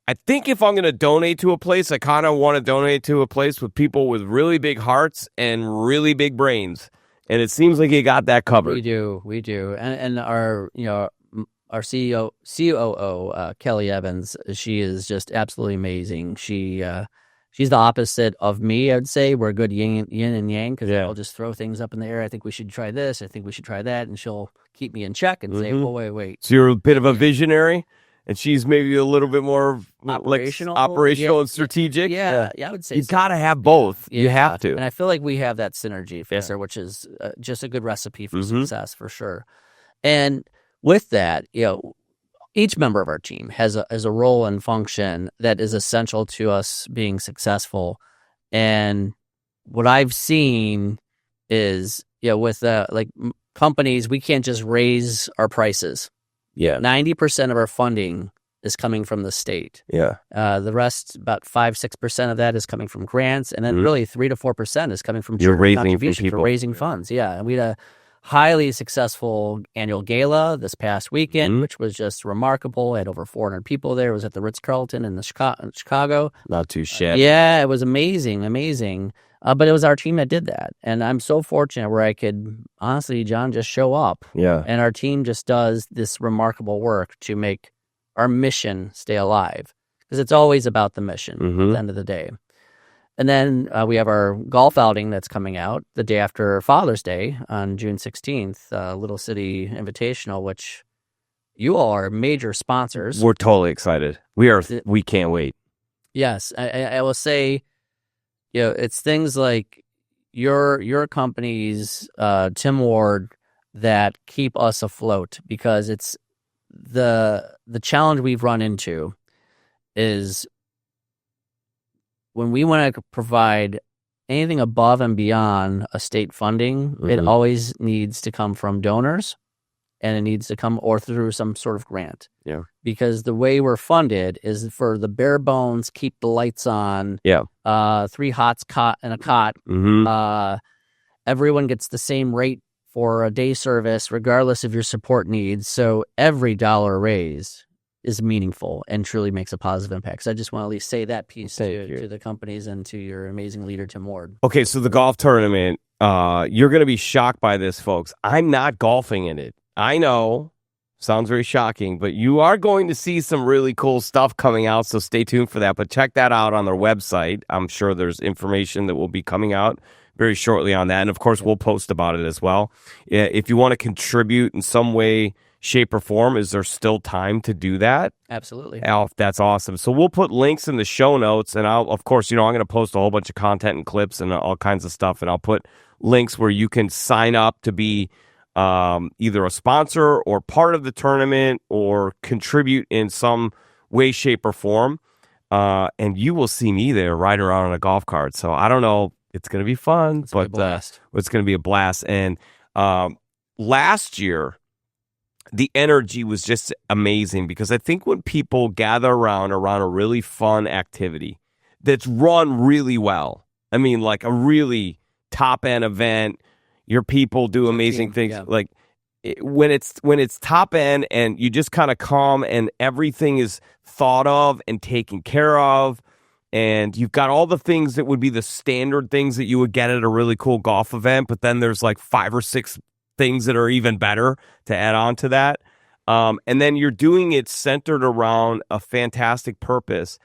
I think if I'm going to donate to a place, I kind of want to donate to a place with people with really big hearts and really big brains. And it seems like you got that covered. We do. And our, our COO, Kelly Evans, she is just absolutely amazing. She's the opposite of me, I would say. We're a good yin and yang because I'll just throw things up in the air. I think we should try this. I think we should try that. And she'll keep me in check and say, well, wait. So you're a bit of a visionary? And she's maybe a little bit more operational and strategic. Yeah, I would say you got to have both. You have to. And I feel like we have that synergy, which is just a good recipe for success for sure. And with that, each member of our team has a role and function that is essential to us being successful. And what I've seen is, with companies, we can't just raise our prices. Yeah. 90% of our funding is coming from the state. Yeah. The rest, about 5-6% of that is coming from grants, and then really 3 to 4% is coming from contributions for raising funds. Yeah, and we had a highly successful annual gala this past weekend, which was just remarkable. I had over 400 people there. It was at the Ritz-Carlton in Chicago. Not too shabby. Yeah, it was amazing. But it was our team that did that. And I'm so fortunate where I could, honestly, John, just show up. Yeah. And our team just does this remarkable work to make our mission stay alive. Because it's always about the mission at the end of the day. And then we have our golf outing that's coming out the day after Father's Day on June 16th, Little City Invitational, which you all are major sponsors. We're totally excited. We can't wait. Yes. I will say, it's things like your company's Tim Ward that keep us afloat, because it's the challenge we've run into is when we want to provide anything above and beyond a state funding, it always needs to come from donors, and it needs to come or through some sort of grant. Yeah. Because the way we're funded is for the bare bones, keep the lights on. Yeah. 3 hots cot and a cot. Everyone gets the same rate for a day service, regardless of your support needs. So every dollar raised is meaningful and truly makes a positive impact. So I just want to at least say that piece to the companies and to your amazing leader, Tim Ward. Okay, so the golf tournament, you're going to be shocked by this, folks. I'm not golfing in it. I know, sounds very shocking, but you are going to see some really cool stuff coming out, so stay tuned for that. But check that out on their website. I'm sure there's information that will be coming out very shortly on that. And, of course, we'll post about it as well. If you want to contribute in some way, shape, or form, is there still time to do that? Absolutely. Oh, that's awesome. So we'll put links in the show notes, and I'll, of course, I'm going to post a whole bunch of content and clips and all kinds of stuff, and I'll put links where you can sign up to be either a sponsor or part of the tournament or contribute in some way, shape, or form. And you will see me there riding around on a golf cart. So I don't know. It's going to be fun, but it's going to be a blast. And last year, the energy was just amazing because I think when people gather around a really fun activity that's run really well, I mean, like a really top-end event, your people do amazing things. Yeah. Like when it's top end and you just kind of calm and everything is thought of and taken care of, and you've got all the things that would be the standard things that you would get at a really cool golf event, but then there's like 5 or 6 things that are even better to add on to that. And then you're doing it centered around a fantastic purpose.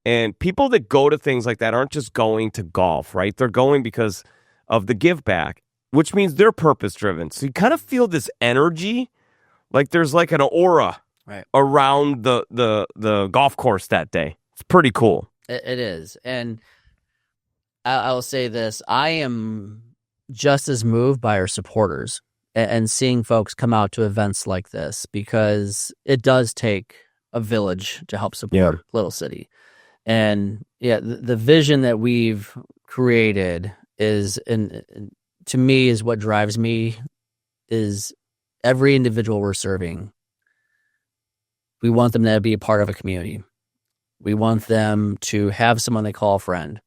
And people that go to things like that aren't just going to golf, right? They're going because of the give back, which means they're purpose driven. So you kind of feel this energy, like there's like an aura around the golf course that day. It's pretty cool. It is. And I will say this, I am just as moved by our supporters and seeing folks come out to events like this, because it does take a village to help support Little City. And the vision that we've created is, to me, is what drives me, is every individual we're serving, we want them to be a part of a community. We want them to have someone they call a friend.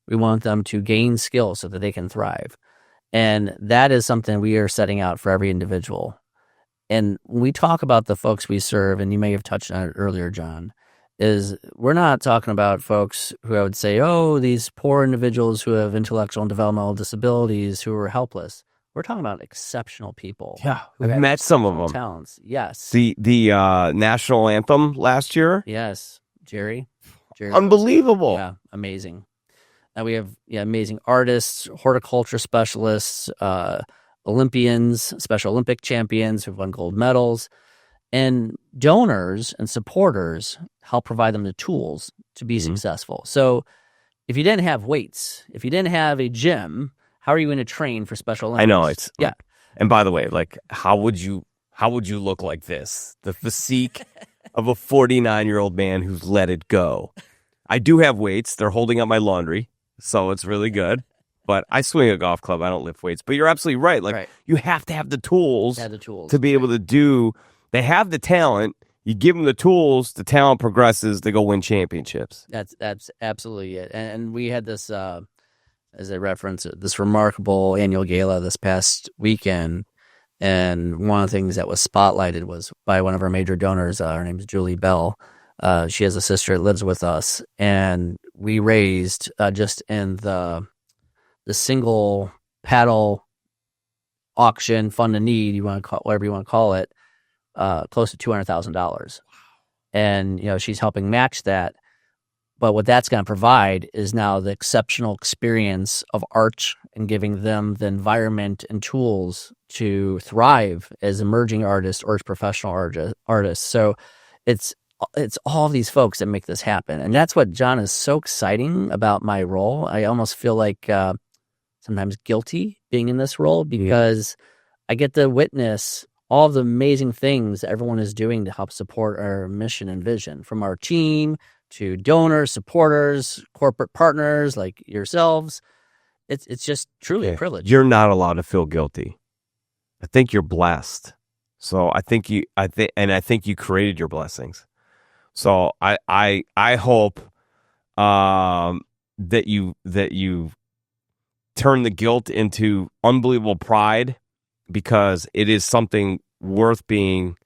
We want them to gain skills so that they can thrive. And that is something we are setting out for every individual. And when we talk about the folks we serve, and you may have touched on it earlier, John, is we're not talking about folks who I would say, oh, these poor individuals who have intellectual and developmental disabilities who are helpless. We're talking about exceptional people. Yeah, I've met some of them. Talents, yes. The national anthem last year. Yes, Jerry. Unbelievable. Yeah, amazing. And we have amazing artists, horticulture specialists, Olympians, Special Olympic champions who've won gold medals, and donors and supporters help provide them the tools to be successful. So if you didn't have weights, if you didn't have a gym, how are you going to train for Special Olympics? I know it's And by the way, like how would you look like this? The physique of a 49-year-old man who's let it go. I do have weights. They're holding up my laundry, so it's really good. But I swing a golf club. I don't lift weights. But you're absolutely right. Like you have to have the tools to be able to do. They have the talent. You give them the tools. The talent progresses. They go win championships. That's absolutely it. And we had this, as I referenced, this remarkable annual gala this past weekend. And one of the things that was spotlighted was by one of our major donors. Her name is Julie Bell. She has a sister that lives with us, and we raised just in the single paddle auction fund to need, you want to call whatever you want to call it, close to $200,000. And she's helping match that. But what that's going to provide is now the exceptional experience of art and giving them the environment and tools to thrive as emerging artists or as professional artists. So it's all these folks that make this happen. And that's what, John, is so exciting about my role. I almost feel like sometimes guilty being in this role because I get to witness all of the amazing things everyone is doing to help support our mission and vision, from our team to donors, supporters, corporate partners like yourselves. It's just truly a privilege. You're not allowed to feel guilty. I think you're blessed. So I think you created your blessings. So I hope that you turn the guilt into unbelievable pride, because it is something worth being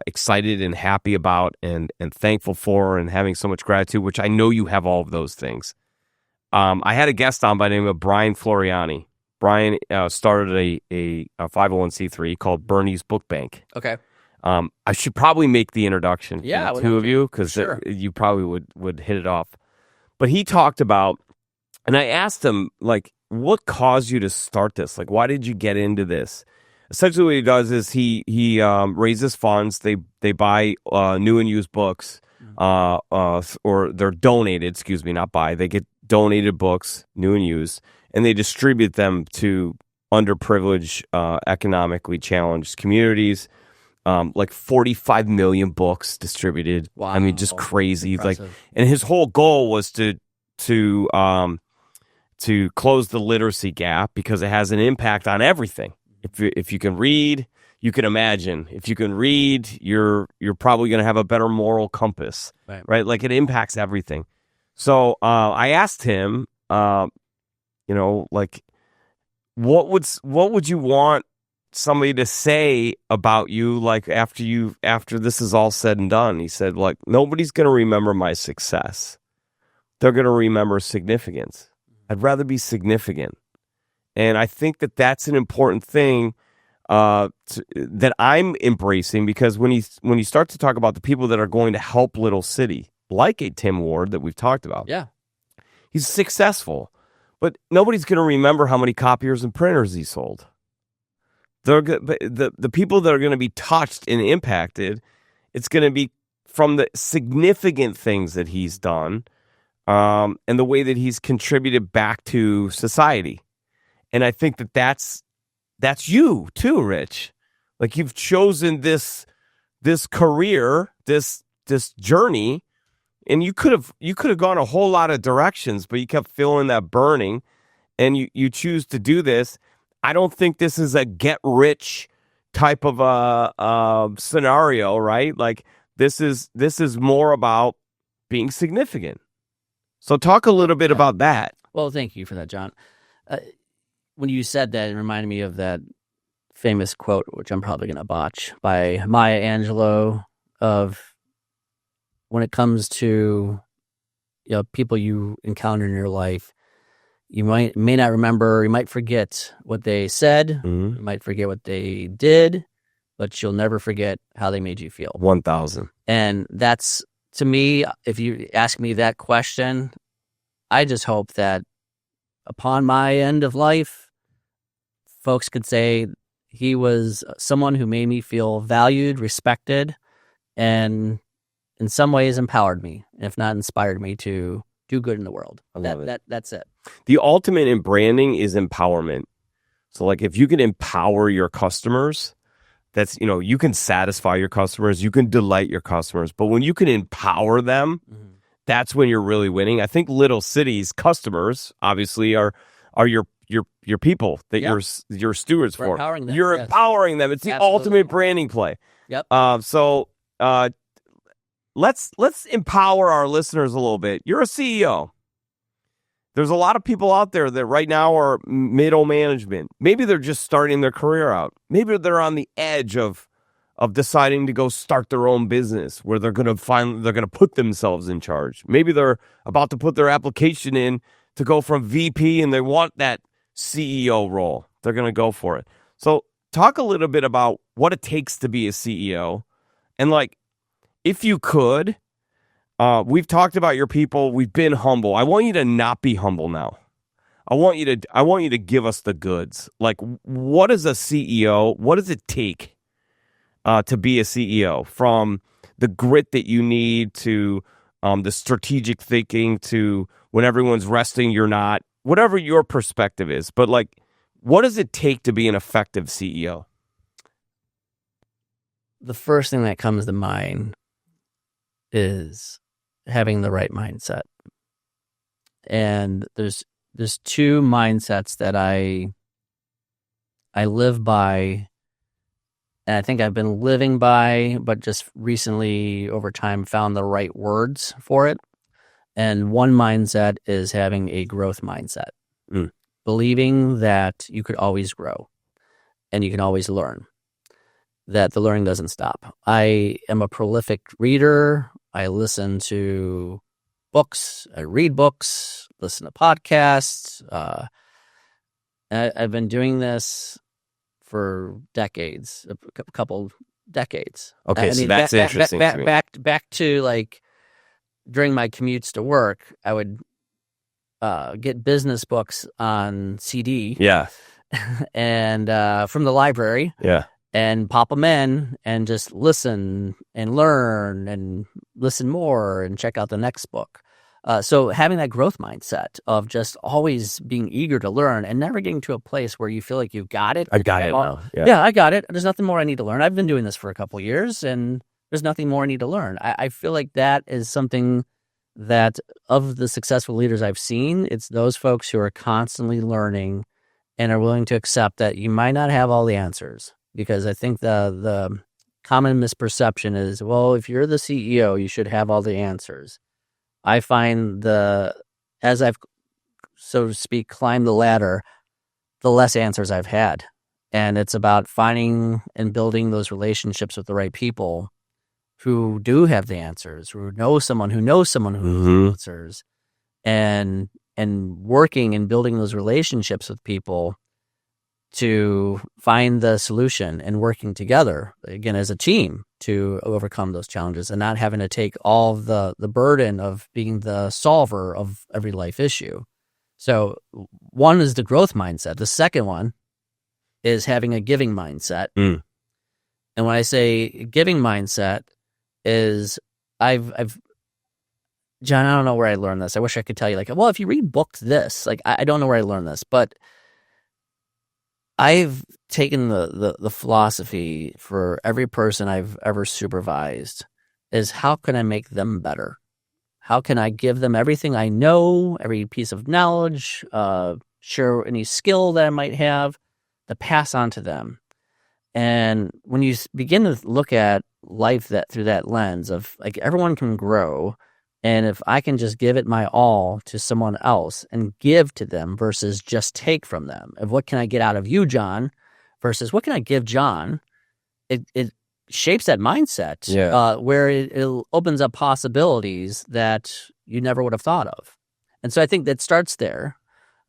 excited and happy about and thankful for and having so much gratitude, which I know you have all of those things. I had a guest on by the name of Brian Floriani. Brian started a 501c3 called Bernie's Book Bank. Okay. I should probably make the introduction for the two of you because sure. you probably would hit it off. But he talked about, and I asked him, like, what caused you to start this? Like, why did you get into this? Essentially, what he does is he raises funds. They buy new and used books, or they're donated. Excuse me, not buy. They get donated books, new and used, and they distribute them to underprivileged, economically challenged communities. Like 45 million books distributed. Wow. I mean, just crazy. Impressive. Like, and his whole goal was to close the literacy gap because it has an impact on everything. If you can read, you can imagine. If you can read, you're probably going to have a better moral compass, right? Like, it impacts everything. So I asked him, like, what would you want somebody to say about you, like, after this is all said and done? He said, like, nobody's going to remember my success. They're going to remember significance. I'd rather be significant. And I think that that's an important thing that I'm embracing, because when you start to talk about the people that are going to help Little City, like a Tim Ward that we've talked about, he's successful, but nobody's going to remember how many copiers and printers he sold. The people that are going to be touched and impacted, it's going to be from the significant things that he's done, and the way that he's contributed back to society. And I think that that's you too, Rich. Like, you've chosen this career, this journey, and you could have gone a whole lot of directions, but you kept feeling that burning, and you choose to do this. I don't think this is a get rich type of a scenario, right? Like, this is more about being significant. So talk a little bit about that. Well, thank you for that, John. When you said that, it reminded me of that famous quote, which I'm probably going to botch, by Maya Angelou, of when it comes to people you encounter in your life, you may not remember, you might forget what they said, you might forget what they did, but you'll never forget how they made you feel. 1,000. And that's, to me, if you ask me that question, I just hope that upon my end of life, folks could say he was someone who made me feel valued, respected, and in some ways empowered me, if not inspired me to do good in the world. I love it. That's it. The ultimate in branding is empowerment. So, like, if you can empower your customers, that's, you can satisfy your customers, you can delight your customers, but when you can empower them, that's when you're really winning. I think Little City's customers obviously are your people that you're stewards for. Empowering them. You're empowering them. It's the ultimate branding play. Yep. So let's empower our listeners a little bit. You're a CEO. There's a lot of people out there that right now are middle management. Maybe they're just starting their career out. Maybe they're on the edge of deciding to go start their own business where they're going to put themselves in charge. Maybe they're about to put their application in to go from VP and they want that CEO role. They're going to go for it. So talk a little bit about what it takes to be a CEO. And, like, if you could, we've talked about your people. We've been humble. I want you to not be humble now. I want you to give us the goods. Like, what is a CEO? What does it take to be a CEO? From the grit that you need to the strategic thinking to when everyone's resting, you're not. Whatever your perspective is, but, like, what does it take to be an effective CEO? The first thing that comes to mind is having the right mindset. And there's two mindsets that I live by, and I think I've been living by, but just recently over time found the right words for it. And one mindset is having a growth mindset, believing that you could always grow and you can always learn. that the learning doesn't stop. I am a prolific reader. I listen to books. I read books, listen to podcasts. I've been doing this for decades, a couple decades. Okay, so that's interesting to me. Back to like during my commutes to work, I would get business books on CD. Yeah. And from the library. Yeah. And pop them in and just listen and learn and listen more and check out the next book. So having that growth mindset of just always being eager to learn and never getting to a place where you feel like you've got it. I got it now. Yeah, I got it. There's nothing more I need to learn. I've been doing this for a couple of years and there's nothing more I need to learn. I feel like that is something that of the successful leaders I've seen, it's those folks who are constantly learning and are willing to accept that you might not have all the answers. Because I think the common misperception is, well, if you're the CEO, you should have all the answers. I find as I've, so to speak, climbed the ladder, the less answers I've had. And it's about finding and building those relationships with the right people who do have the answers, who know someone who knows someone who has the answers, and working and building those relationships with people to find the solution and working together, again, as a team to overcome those challenges and not having to take all the burden of being the solver of every life issue. So one is the growth mindset. The second one is having a giving mindset. And when I say giving mindset is I've John, I don't know where I learned this. I wish I could tell you, like, well, if you read books this, like, I don't know where I learned this, but I've taken the philosophy for every person I've ever supervised is how can I make them better? How can I give them everything I know, every piece of knowledge, share any skill that I might have to pass on to them? And when you begin to look at life through that lens of like everyone can grow, and if I can just give it my all to someone else and give to them versus just take from them, of what can I get out of you, John, versus what can I give John, it shapes that mindset where it opens up possibilities that you never would have thought of. And so I think that starts there.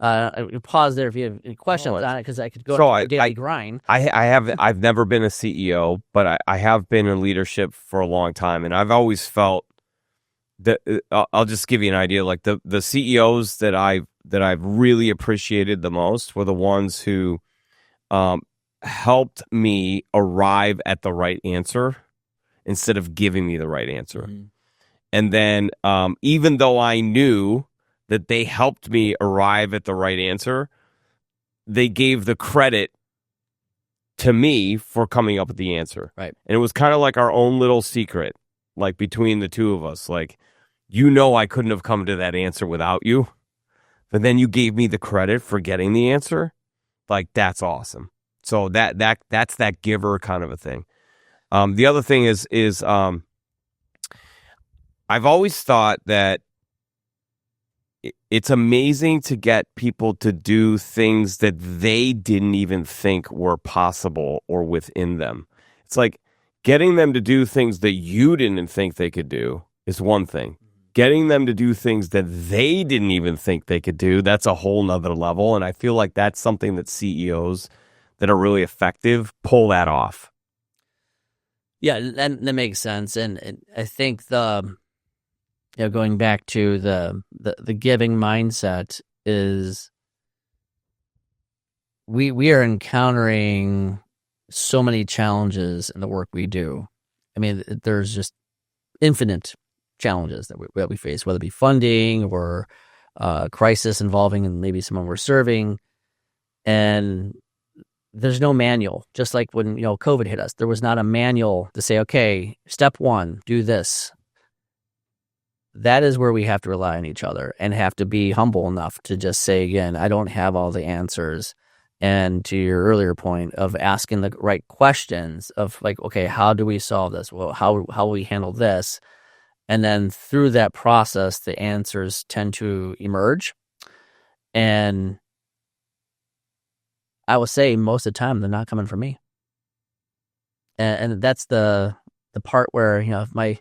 Pause there if you have any questions on it, because I could go to daily grind. I've never been a CEO, but I have been in leadership for a long time, and I've always felt that I'll just give you an idea. Like the CEOs that I've really appreciated the most were the ones who helped me arrive at the right answer instead of giving me the right answer. Mm-hmm. And then even though I knew that they helped me arrive at the right answer, they gave the credit to me for coming up with the answer. Right. And it was kind of like our own little secret, like between the two of us. Like, I couldn't have come to that answer without you, but then you gave me the credit for getting the answer. Like, that's awesome. So that's that giver kind of a thing. The other thing is I've always thought that it's amazing to get people to do things that they didn't even think were possible or within them. It's like getting them to do things that you didn't think they could do is one thing. Getting them to do things that they didn't even think they could do, that's a whole nother level. And I feel like that's something that CEOs that are really effective pull that off. Yeah, that makes sense. And I think going back to the giving mindset is we are encountering so many challenges in the work we do. I mean, there's just infinite challenges that we face, whether it be funding or crisis involving maybe someone we're serving. And there's no manual. Just like when COVID hit us, there was not a manual to say, okay, step one, do this. That is where we have to rely on each other and have to be humble enough to just say, again, I don't have all the answers. And to your earlier point of asking the right questions of like, okay, how do we solve this? Well, how will we handle this? And then through that process, the answers tend to emerge. And I will say most of the time, they're not coming from me. and that's the part where, if my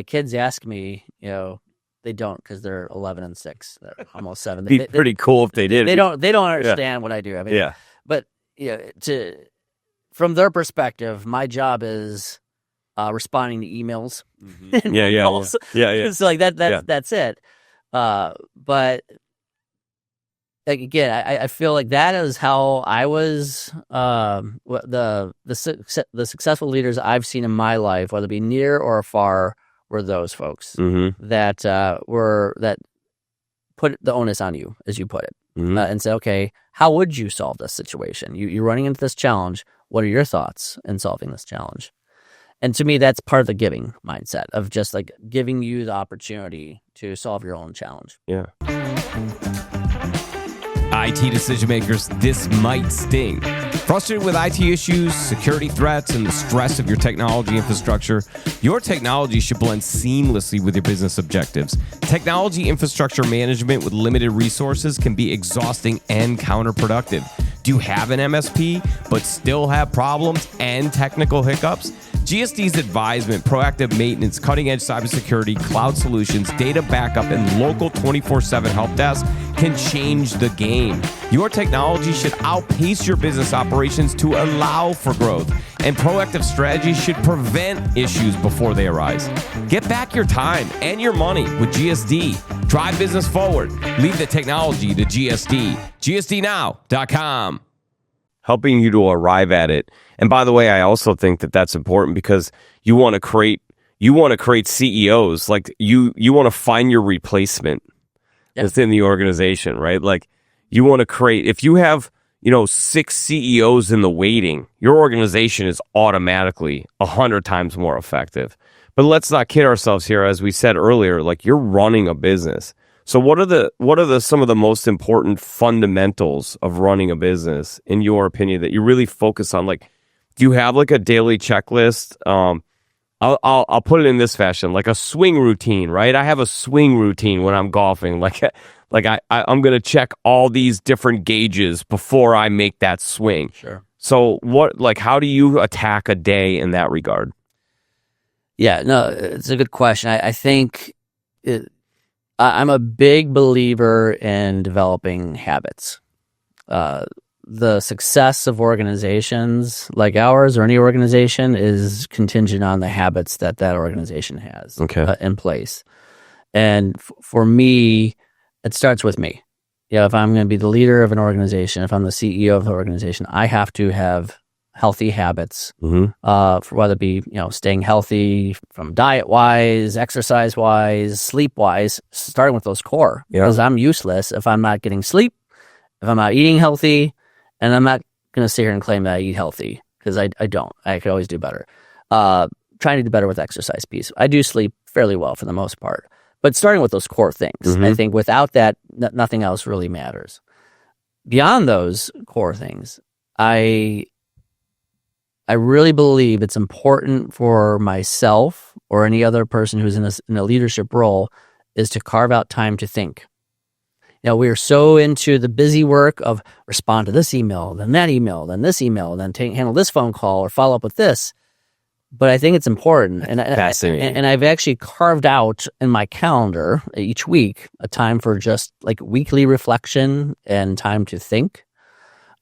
kids ask me, they don't, because they're 11 and 6, they're almost 7. It'd be pretty cool if they did. They don't understand what I do. I mean, but from their perspective, my job is responding to emails. Yeah. So like that's it. But again, I feel like that is how I was. The successful leaders I've seen in my life, whether it be near or far, were those folks that put the onus on you, as you put it, and say, okay, how would you solve this situation? You're running into this challenge. What are your thoughts in solving this challenge? And to me, that's part of the giving mindset of just like giving you the opportunity to solve your own challenge. Yeah. IT decision makers, this might sting. Frustrated with IT issues, security threats, and the stress of your technology infrastructure, your technology should blend seamlessly with your business objectives. Technology infrastructure management with limited resources can be exhausting and counterproductive. Do you have an MSP but still have problems and technical hiccups? GSD's advisement, proactive maintenance, cutting-edge cybersecurity, cloud solutions, data backup, and local 24/7 help desk can change the game. Your technology should outpace your business operations to allow for growth, and proactive strategies should prevent issues before they arise. Get back your time and your money with GSD. Drive business forward. Leave the technology to GSD. GSDnow.com. Helping you to arrive at it. And by the way, I also think that that's important because you want to create CEOs. Like you want to find your replacement within the organization, right? Like you want to create, if you have, 6 CEOs in the waiting, your organization is automatically 100 times more effective. But let's not kid ourselves here. As we said earlier, like you're running a business. So what are some of the most important fundamentals of running a business, in your opinion, that you really focus on? Like, do you have like a daily checklist? I'll put it in this fashion, like a swing routine, right? I have a swing routine when I'm golfing. I'm going to check all these different gauges before I make that swing. Sure. So how do you attack a day in that regard? Yeah, no, it's a good question. I think I'm a big believer in developing habits. The success of organizations like ours or any organization is contingent on the habits that organization has in place. And for me, it starts with me. If I'm going to be the leader of an organization, if I'm the CEO of the organization, I have to have healthy habits, for whether it be, staying healthy from diet wise, exercise wise, sleep wise, starting with those core, because I'm useless if I'm not getting sleep, if I'm not eating healthy, and I'm not going to sit here and claim that I eat healthy, because I don't. I could always do better. Trying to do better with exercise piece. I do sleep fairly well for the most part, but starting with those core things, I think without that, nothing else really matters. Beyond those core things, I really believe it's important for myself or any other person who's in a leadership role is to carve out time to think. We are so into the busy work of respond to this email, then that email, then this email, then handle this phone call or follow up with this. But I think it's important. Fascinating. And I've actually carved out in my calendar each week a time for just like weekly reflection and time to think.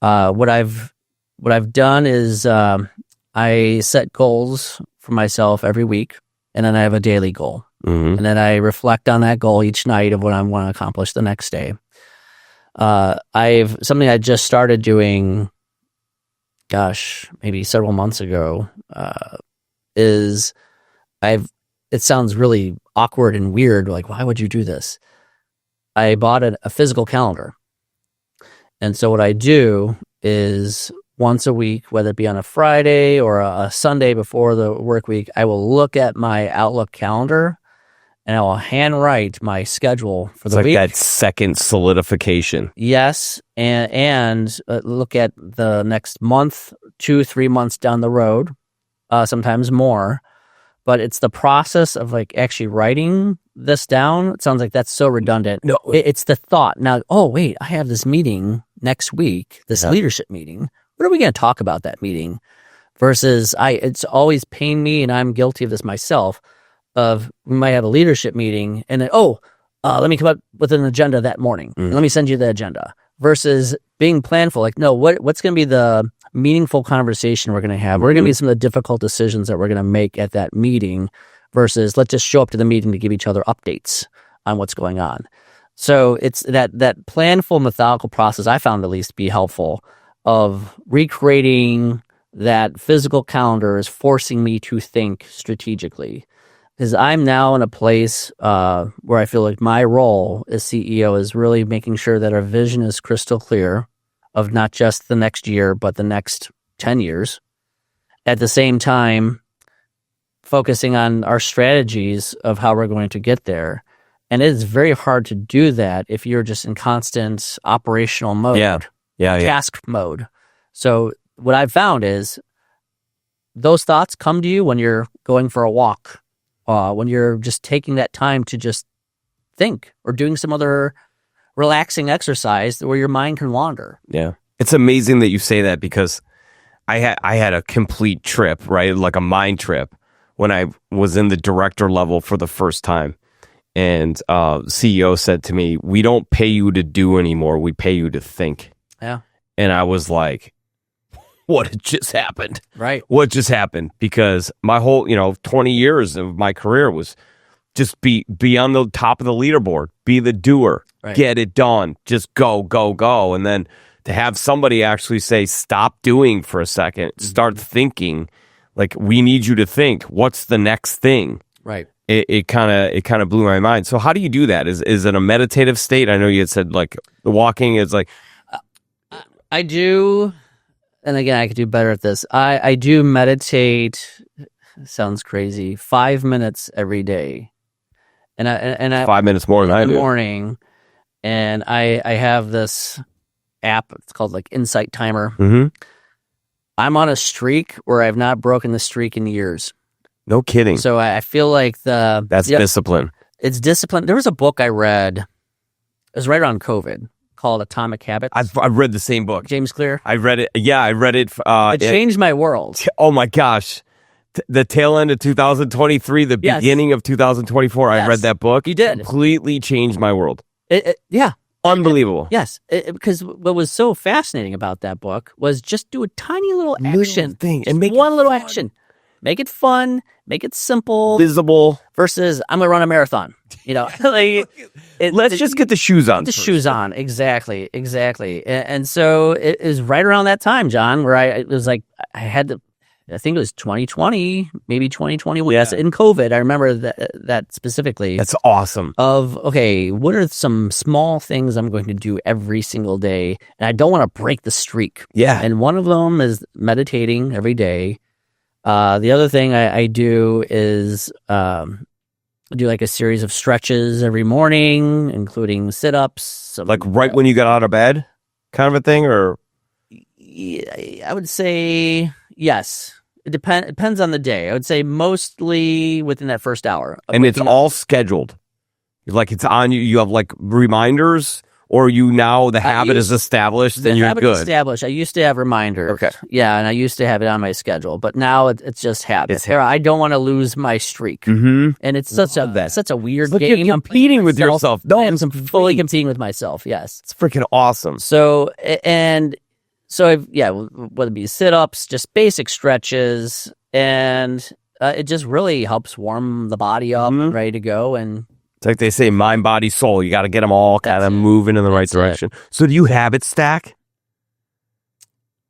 What I've done is I set goals for myself every week, and then I have a daily goal. And then I reflect on that goal each night of what I want to accomplish the next day. Something I just started doing, maybe several months ago, it sounds really awkward and weird. Like, why would you do this? I bought a physical calendar. And so what I do is once a week, whether it be on a Friday or a Sunday before the work week, I will look at my Outlook calendar and I will handwrite my schedule for the week. It's like that second solidification. Yes, and look at the next month, 2-3 months down the road, sometimes more. But it's the process of like actually writing this down. It sounds like that's so redundant. No, it's the thought. Now, wait, I have this meeting next week, this leadership meeting. What are we going to talk about that meeting versus it's always pained me, and I'm guilty of this myself, of we might have a leadership meeting and then, let me come up with an agenda that morning. Let me send you the agenda, versus being planful. Like, no, what's going to be the meaningful conversation we're going to have? We're going to be some of the difficult decisions that we're going to make at that meeting, versus let's just show up to the meeting to give each other updates on what's going on. So it's that planful, methodical process I found at least be helpful, of recreating that physical calendar is forcing me to think strategically. Because I'm now in a place where I feel like my role as CEO is really making sure that our vision is crystal clear of not just the next year, but the next 10 years. At the same time, focusing on our strategies of how we're going to get there. And it is very hard to do that if you're just in constant operational mode, task mode. So what I've found is those thoughts come to you when you're going for a walk, when you're just taking that time to just think, or doing some other relaxing exercise where your mind can wander. Yeah. It's amazing that you say that, because I had a complete trip, right? Like a mind trip, when I was in the director level for the first time. And CEO said to me, "We don't pay you to do anymore. We pay you to think." Yeah. And I was like, what just happened? Right. What just happened? Because my whole, 20 years of my career was just be on the top of the leaderboard, be the doer, get it done, just go, go, go. And then to have somebody actually say, stop doing for a second, start thinking, like, we need you to think, what's the next thing? Right. It kind of blew my mind. So how do you do that? Is it a meditative state? I know you had said like the walking is like. I do. And again, I could do better at this. I do meditate. Sounds crazy. 5 minutes every day, and I 5 minutes more than I do. In the morning, and I have this app. It's called like Insight Timer. Mm-hmm. I'm on a streak where I've not broken the streak in years. No kidding. So I feel like that's discipline. It's discipline. There was a book I read. It was right around COVID, called Atomic Habits. I've read the same book. James Clear. I read it. Yeah, I read it. It changed my world. Oh my gosh. The tail end of 2023, the beginning of 2024, I read that book. You did. Completely changed my world. Yeah. Unbelievable. Yes. Because what was so fascinating about that book was just do a tiny little action thing and make one little action. Make it fun, make it simple, visible, versus I'm gonna run a marathon. Let's just get the shoes on. Shoes on, exactly. And so it was right around that time, John, where it was like I think it was 2020, maybe 2021. Yes, in COVID, I remember that specifically. That's awesome. Okay, what are some small things I'm going to do every single day, and I don't want to break the streak. Yeah, and one of them is meditating every day. The other thing I do is do like a series of stretches every morning, including sit-ups. Like right when you get out of bed, kind of a thing, or? I would say yes. It depends on the day. I would say mostly within that first hour. And it's all scheduled. Like it's on you. You have like reminders. Or the habit is established and you're good? Established. I used to have reminders. Okay. Yeah, and I used to have it on my schedule. But now it's just habit. I don't want to lose my streak. Mm-hmm. And it's such a weird game. You're competing with yourself. No, I'm fully competing with myself, yes. It's freaking awesome. So, whether it be sit-ups, just basic stretches, and it just really helps warm the body up, ready to go, and... It's like they say, mind, body, soul. You got to get them all kind of moving in the right direction. So do you habit stack?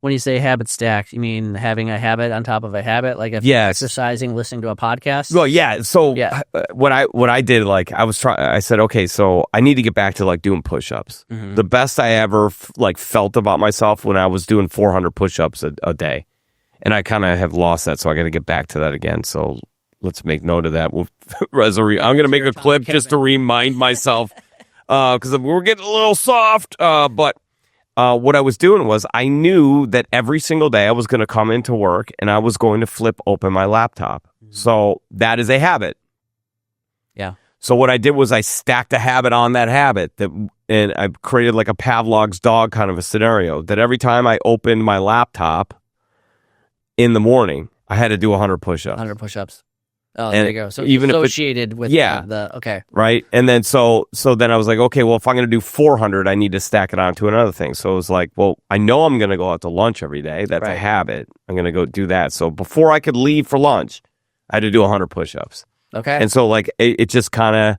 When you say habit stack, you mean having a habit on top of a habit? Like if exercising, listening to a podcast? Well, yeah. So what I did, like I said, okay, so I need to get back to like doing push-ups. Mm-hmm. The best I ever felt about myself when I was doing 400 push-ups a day. And I kind of have lost that, so I got to get back to that again. So let's make note of that. I'm going to make a clip just to remind myself because we're getting a little soft. But what I was doing was I knew that every single day I was going to come into work and I was going to flip open my laptop. Mm-hmm. So that is a habit. Yeah. So what I did was I stacked a habit on that habit and I created like a Pavlov's dog kind of a scenario that every time I opened my laptop, in the morning, I had to do 100 push-ups. 100 push-ups. Oh, And there you go. So even associated with yeah, the okay. Right. And then so then I was like, okay, well, if I'm going to do 400, I need to stack it onto another thing. So it was like, well, I know I'm going to go out to lunch every day. That's a habit. I'm going to go do that. So before I could leave for lunch, I had to do 100 push-ups. Okay. And so like it just kind of,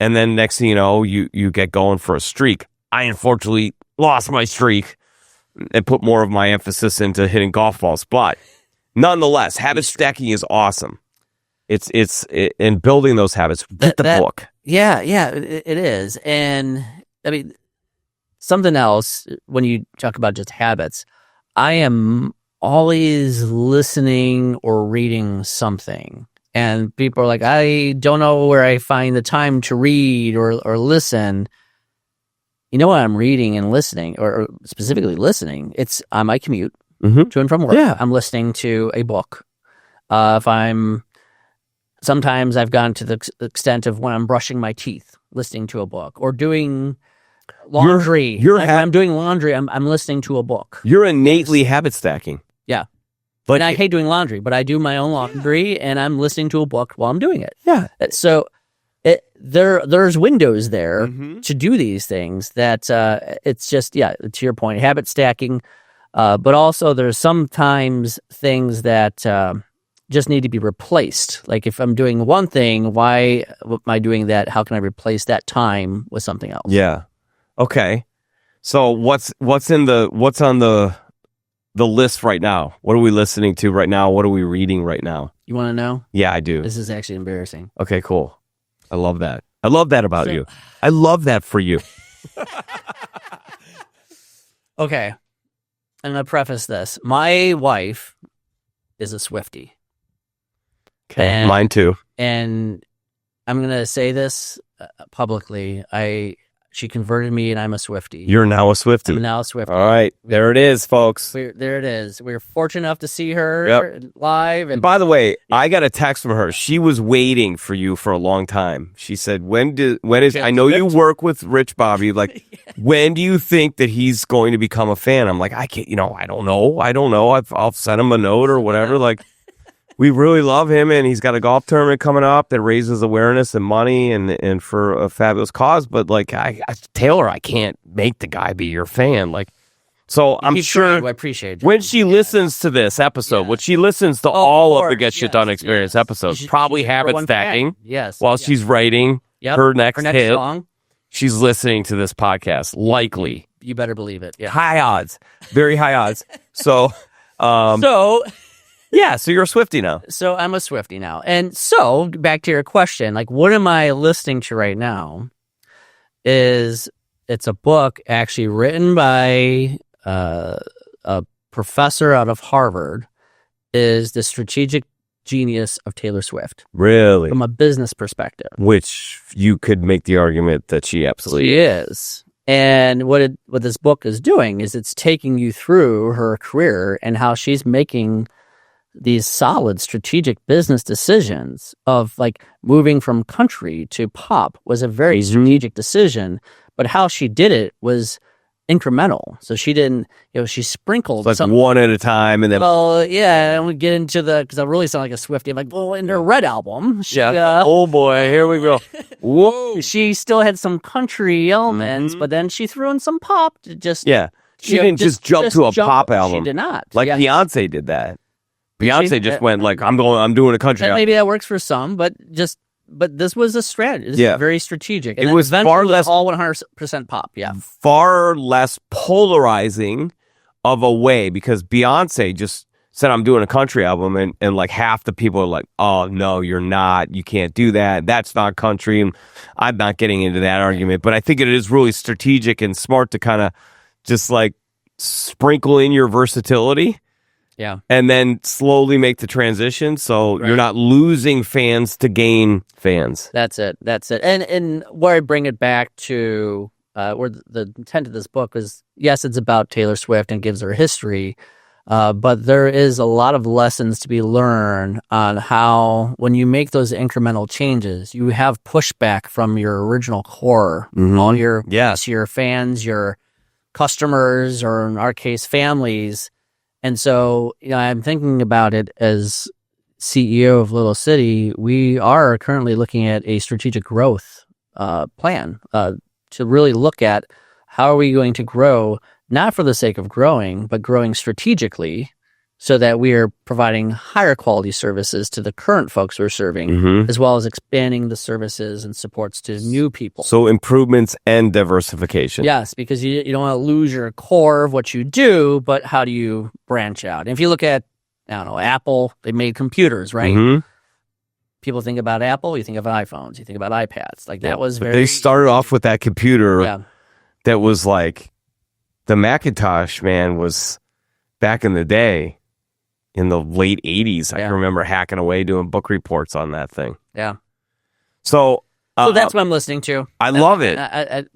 and then next thing you know, you get going for a streak. I unfortunately lost my streak and put more of my emphasis into hitting golf balls. But nonetheless, habit stacking is awesome. It's in building those habits. Get the book. Yeah, it is. And I mean, something else when you talk about just habits, I am always listening or reading something. And people are like, I don't know where I find the time to read or listen. You know what I'm reading and listening, or specifically listening? It's on my commute to and from work. Yeah. I'm listening to a book. Sometimes I've gone to the extent of when I'm brushing my teeth, listening to a book, or doing laundry. I'm doing laundry. I'm listening to a book. You're innately habit stacking. Yeah. But and I hate doing laundry, but I do my own laundry and I'm listening to a book while I'm doing it. Yeah. So there's windows there to do these things that it's just, to your point, habit stacking. But also there's sometimes things that just need to be replaced. Like if I'm doing one thing, why am I doing that? How can I replace that time with something else? Yeah. Okay. So what's on the list right now? What are we listening to right now? What are we reading right now? You want to know? Yeah, I do. This is actually embarrassing. Okay, cool. I love that. I love that about you. I love that for you. Okay. I'm going to preface this. My wife is a Swiftie. Okay, mine too. And I'm going to say this publicly. She converted me, and I'm a Swiftie. You're now a Swiftie. I'm now a Swiftie. All right, there it is, folks. There it is. We're fortunate enough to see her live. And by the way, I got a text from her. She was waiting for you for a long time. She said, "When is? I know you work with Rich Bobby. Like, when do you think that he's going to become a fan?" I'm like, I can't. I don't know. I'll send him a note or whatever. Like. We really love him, and he's got a golf tournament coming up that raises awareness and money and for a fabulous cause. But like, Taylor, I can't make the guy be your fan. Like, so I'm sure. I appreciate it. When she listens to this episode, when she listens to all of the Get Shit Done Experience episodes, probably habit stacking. While she's writing her next hit, song, she's listening to this podcast. Likely, you better believe it. Yeah, high odds, very high odds. So. Yeah, so you're a Swiftie now. So I'm a Swiftie now. And so, back to your question, like, what am I listening to right now? It's a book actually written by a professor out of Harvard, is The Strategic Genius of Taylor Swift. Really? From a business perspective. Which you could make the argument that she absolutely is. And what this book is doing is it's taking you through her career and how she's making these solid strategic business decisions of like moving from country to pop was a very strategic decision, but how she did it was incremental. So she didn't, she sprinkled like one at a time, and then and we get into because I really sound like a Swiftie. I'm like, well, in her Red album, oh boy, here we go. Whoa, she still had some country elements, but then she threw in some pop to just She didn't just jump to a pop album. She did not. Like Beyonce did that. Beyonce just went like, I'm doing a country album. Maybe that works for some, but this was a strategy. This is very strategic. And it was far less all 100% pop. Yeah, far less polarizing of a way, because Beyonce just said, I'm doing a country album, and like half the people are like, oh no, you're not. You can't do that. That's not country. And I'm not getting into that argument, but I think it is really strategic and smart to kind of just like sprinkle in your versatility. Yeah. And then slowly make the transition so you're not losing fans to gain fans. That's it. And where I bring it back to where the intent of this book is, yes, it's about Taylor Swift and gives her history, but there is a lot of lessons to be learned on how when you make those incremental changes, you have pushback from your original core, all your fans, your customers, or in our case, families. And so, I'm thinking about it as CEO of Little City. We are currently looking at a strategic growth plan to really look at how are we going to grow, not for the sake of growing, but growing strategically so that we are providing higher quality services to the current folks we're serving, as well as expanding the services and supports to new people. So improvements and diversification. Yes, because you don't want to lose your core of what you do, but how do you branch out? And if you look at, Apple, they made computers, right? People think about Apple, you think of iPhones, you think about iPads. That was very... They started off with that computer that was like, the Macintosh, man, was back in the day. In the late 80s, I can remember hacking away doing book reports on that thing. Yeah. So that's what I'm listening to. I love it.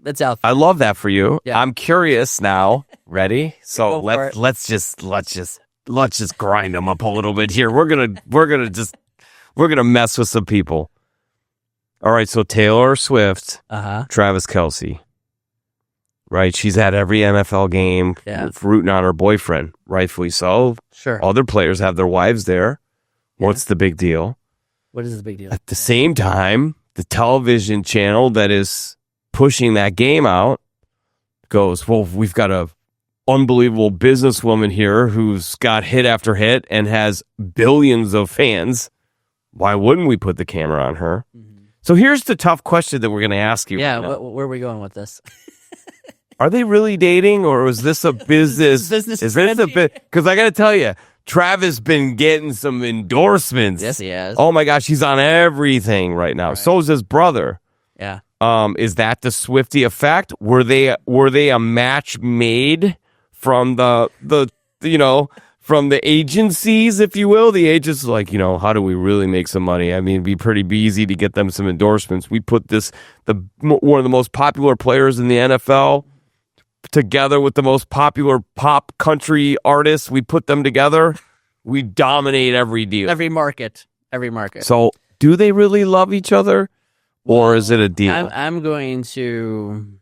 It's out there. I love that for you. Yeah. I'm curious now. Ready? So let's just grind them up a little bit here. We're gonna mess with some people. All right. So Taylor Swift, Travis Kelce. Right, she's at every NFL game, rooting on her boyfriend, rightfully so. Sure. Other players have their wives there. What's the big deal? What is the big deal? At the same time, the television channel that is pushing that game out goes, well, we've got a unbelievable businesswoman here who's got hit after hit and has billions of fans. Why wouldn't we put the camera on her? So here's the tough question that we're going to ask you. Yeah, where are we going with this? Are they really dating, or is this a business? Is this a bit? Because I got to tell you, Travis been getting some endorsements. Yes, he has. Oh my gosh, he's on everything right now. Right. So is his brother. Yeah. Is that the Swiftie effect? Were they a match made from from the agencies, if you will? The agents like, how do we really make some money? I mean, it'd be pretty easy to get them some endorsements. We put one of the most popular players in the NFL together with the most popular pop country artists. We put them together. We dominate every deal. Every market. So do they really love each other, or is it a deal? I'm going to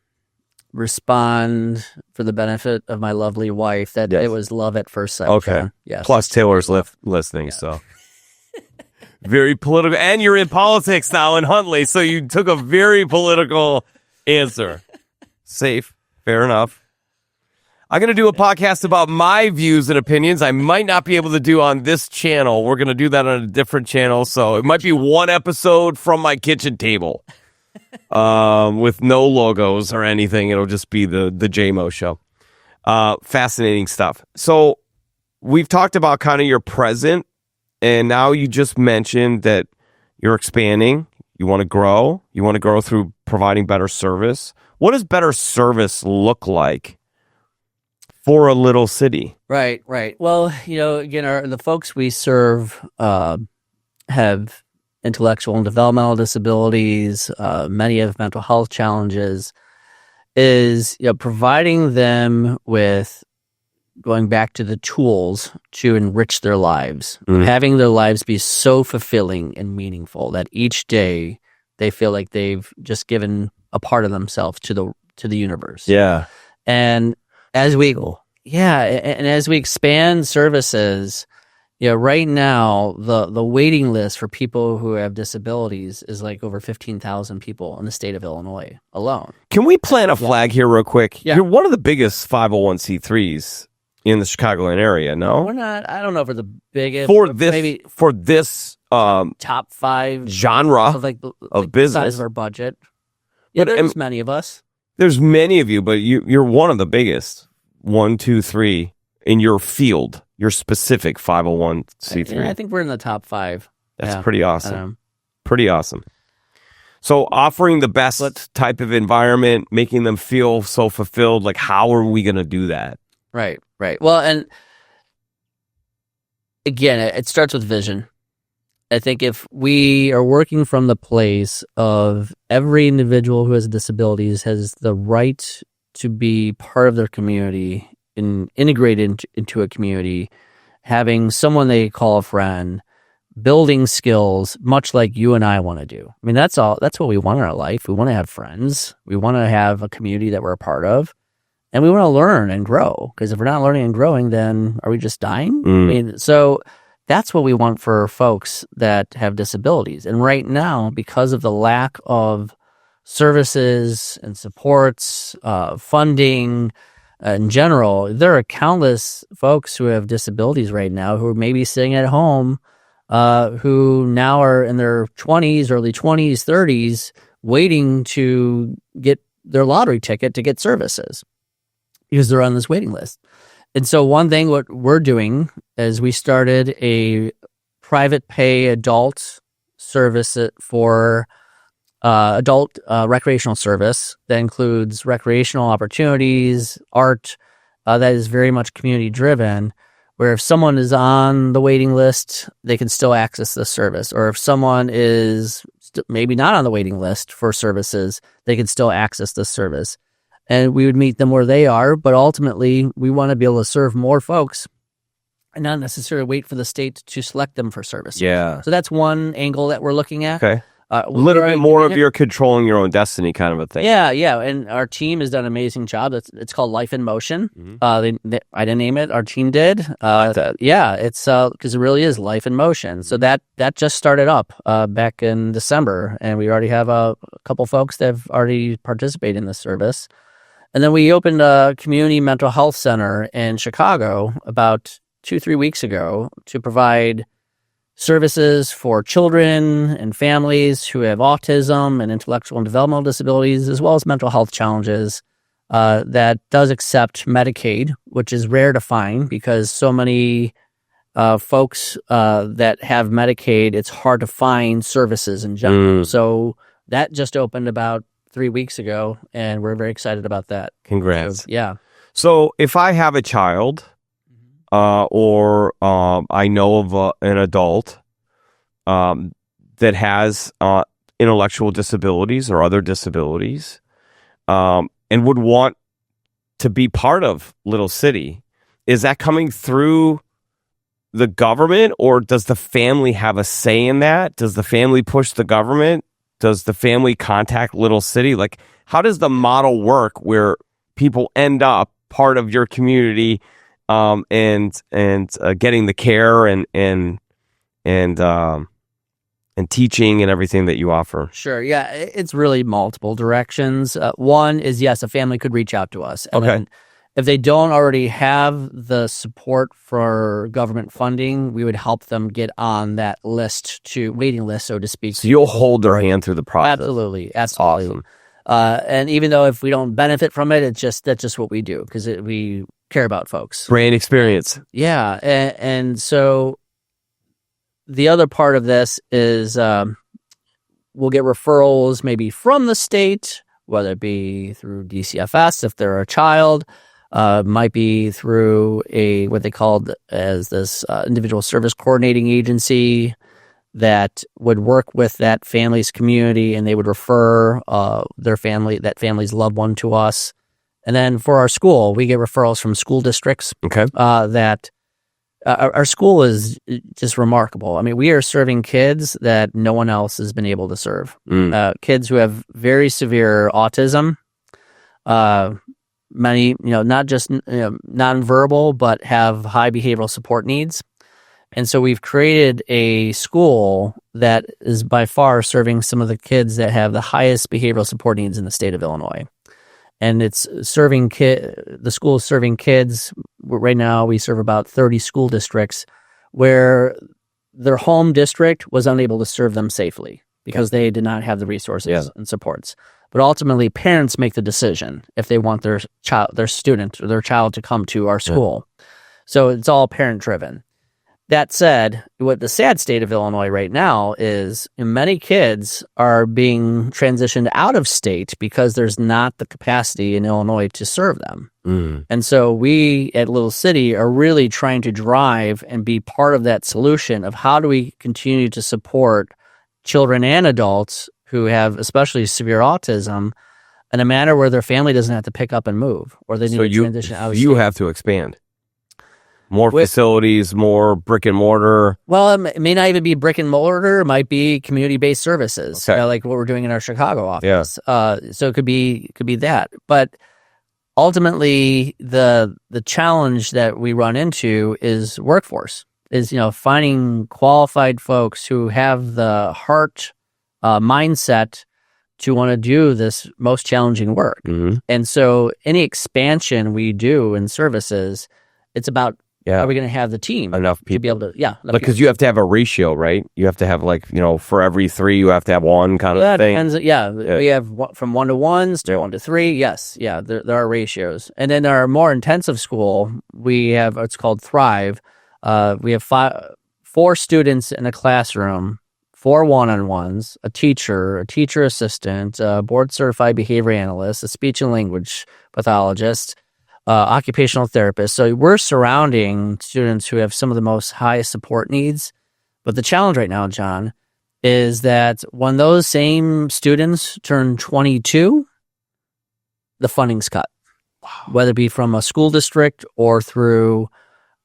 respond for the benefit of my lovely wife that it was love at first sight. Okay. Yes. Plus Taylor's listening, so. Very political. And you're in politics now in Huntley, so you took a very political answer. Safe. Fair enough. I'm going to do a podcast about my views and opinions I might not be able to do on this channel. We're going to do that on a different channel, so it might be one episode from my kitchen table with no logos or anything. It'll just be the JMO show. Fascinating stuff. So we've talked about kind of your present, and now you just mentioned that you're expanding. You want to grow. You want to grow through providing better service. What does better service look like for a little city? Right. Well, again, the folks we serve have intellectual and developmental disabilities. Many have mental health challenges. Is providing them with, going back to the tools to enrich their lives, having their lives be so fulfilling and meaningful that each day they feel like they've just given a part of themselves to the universe. Yeah. And as we expand services, right now the waiting list for people who have disabilities is like over 15,000 people in the state of Illinois alone. Can we plant a flag here real quick? Yeah. You're one of the biggest 501c3s in the Chicagoland area, no? We're not. I don't know if we're the biggest for this top 5 genre of business. Size of our budget. Yeah, there's many of us. There's many of you, but you're one of the biggest. 1, 2, 3 in your field, your specific 501c3. I think we're in the top 5. That's pretty awesome. Pretty awesome. So offering the best type of environment, making them feel so fulfilled, like how are we going to do that? Right. Well, and again, it starts with vision. I think if we are working from the place of every individual who has disabilities has the right to be part of their community and integrated into a community, having someone they call a friend, building skills, much like you and I want to do. I mean, that's what we want in our life. We want to have friends. We want to have a community that we're a part of. And we want to learn and grow, because if we're not learning and growing, then are we just dying? Mm. I mean, so that's what we want for folks that have disabilities. And right now, because of the lack of services and supports, funding in general, there are countless folks who have disabilities right now who are maybe sitting at home, who now are in their 20s, early 20s, 30s, waiting to get their lottery ticket to get services because they're on this waiting list. And so one thing what we're doing is we started a private pay adult service for adult recreational service that includes recreational opportunities, art, that is very much community driven, where if someone is on the waiting list, they can still access this service. Or if someone is maybe not on the waiting list for services, they can still access this service. And we would meet them where they are, but ultimately we want to be able to serve more folks and not necessarily wait for the state to select them for service. Yeah. So that's one angle that we're looking at. Okay. A little bit more of your controlling your own destiny kind of a thing. Yeah. And our team has done an amazing job. It's called Life in Motion. Mm-hmm. I didn't name it. Our team did. Yeah, it's because it really is life in motion. So that just started up back in December, and we already have a couple folks that have already participated in this service. And then we opened a community mental health center in Chicago about 2-3 weeks ago to provide services for children and families who have autism and intellectual and developmental disabilities, as well as mental health challenges, that does accept Medicaid, which is rare to find because so many folks that have Medicaid, it's hard to find services in general. So that just opened about 3 weeks ago, and we're very excited about that. Congrats. So, yeah. So if I have a child, or I know of an adult that has intellectual disabilities or other disabilities, and would want to be part of Little City, is that coming through the government, or does the family have a say in that? Does the family push the government? Does the family contact Little City? Like, how does the model work where people end up part of your community, and getting the care and teaching and everything that you offer? Sure. Yeah, it's really multiple directions. One is, yes, a family could reach out to us. And then if they don't already have the support for government funding, we would help them get on that waiting list, so to speak. So you'll hold their hand through the process. Absolutely. Awesome. And even though if we don't benefit from it, that's just what we do, because we care about folks. Brain experience. Yeah. And so the other part of this is we'll get referrals maybe from the state, whether it be through DCFS if they're a child, might be through what they called as this individual service coordinating agency that would work with that family's community, and they would refer that family's loved one to us. And then for our school, we get referrals from school districts. Okay. That our school is just remarkable. I mean, we are serving kids that no one else has been able to serve. Kids who have very severe autism, many, not just nonverbal, but have high behavioral support needs. And so we've created a school that is by far serving some of the kids that have the highest behavioral support needs in the state of Illinois. And it's the school is serving kids. Right now, we serve about 30 school districts where their home district was unable to serve them safely because they did not have the resources and supports. But ultimately, parents make the decision if they want their student or their child to come to our school. So it's all parent-driven. That said, what the sad state of Illinois right now is many kids are being transitioned out of state because there's not the capacity in Illinois to serve them. And so we at Little City are really trying to drive and be part of that solution of how do we continue to support children and adults who have especially severe autism in a manner where their family doesn't have to pick up and move, or they need to transition out of state. You have to expand. More facilities, more brick and mortar. Well, it may not even be brick and mortar. It might be community-based services, like what we're doing in our Chicago office. So it could be that. But ultimately the challenge that we run into is workforce, is finding qualified folks who have the heart mindset to want to do this most challenging work. And so any expansion we do in services, it's about, are we going to have the team enough people to be able to, because you have to have a ratio, right? You have to have for every 3 you have to have 1 kind of thing. Depends. We have from 1 to 1s to 1 to 3. Yes. Yeah. There are ratios. And then our more intensive school, we have, it's called Thrive. We have 4 students in a classroom, 4 one-on-ones, a teacher assistant, a board-certified behavior analyst, a speech and language pathologist, occupational therapist. So we're surrounding students who have some of the most high support needs. But the challenge right now, John, is that when those same students turn 22, the funding's cut. Wow. Whether it be from a school district or through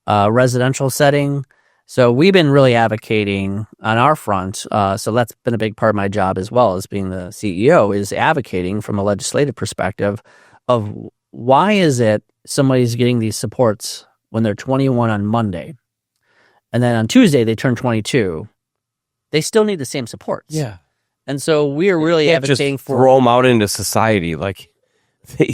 a residential setting. So we've been really advocating on our front. So that's been a big part of my job as well as being the CEO, is advocating from a legislative perspective of why is it somebody's getting these supports when they're 21 on Monday, and then on Tuesday they turn 22. They still need the same supports. Yeah. And so we're really advocating just throw them out into society, like they,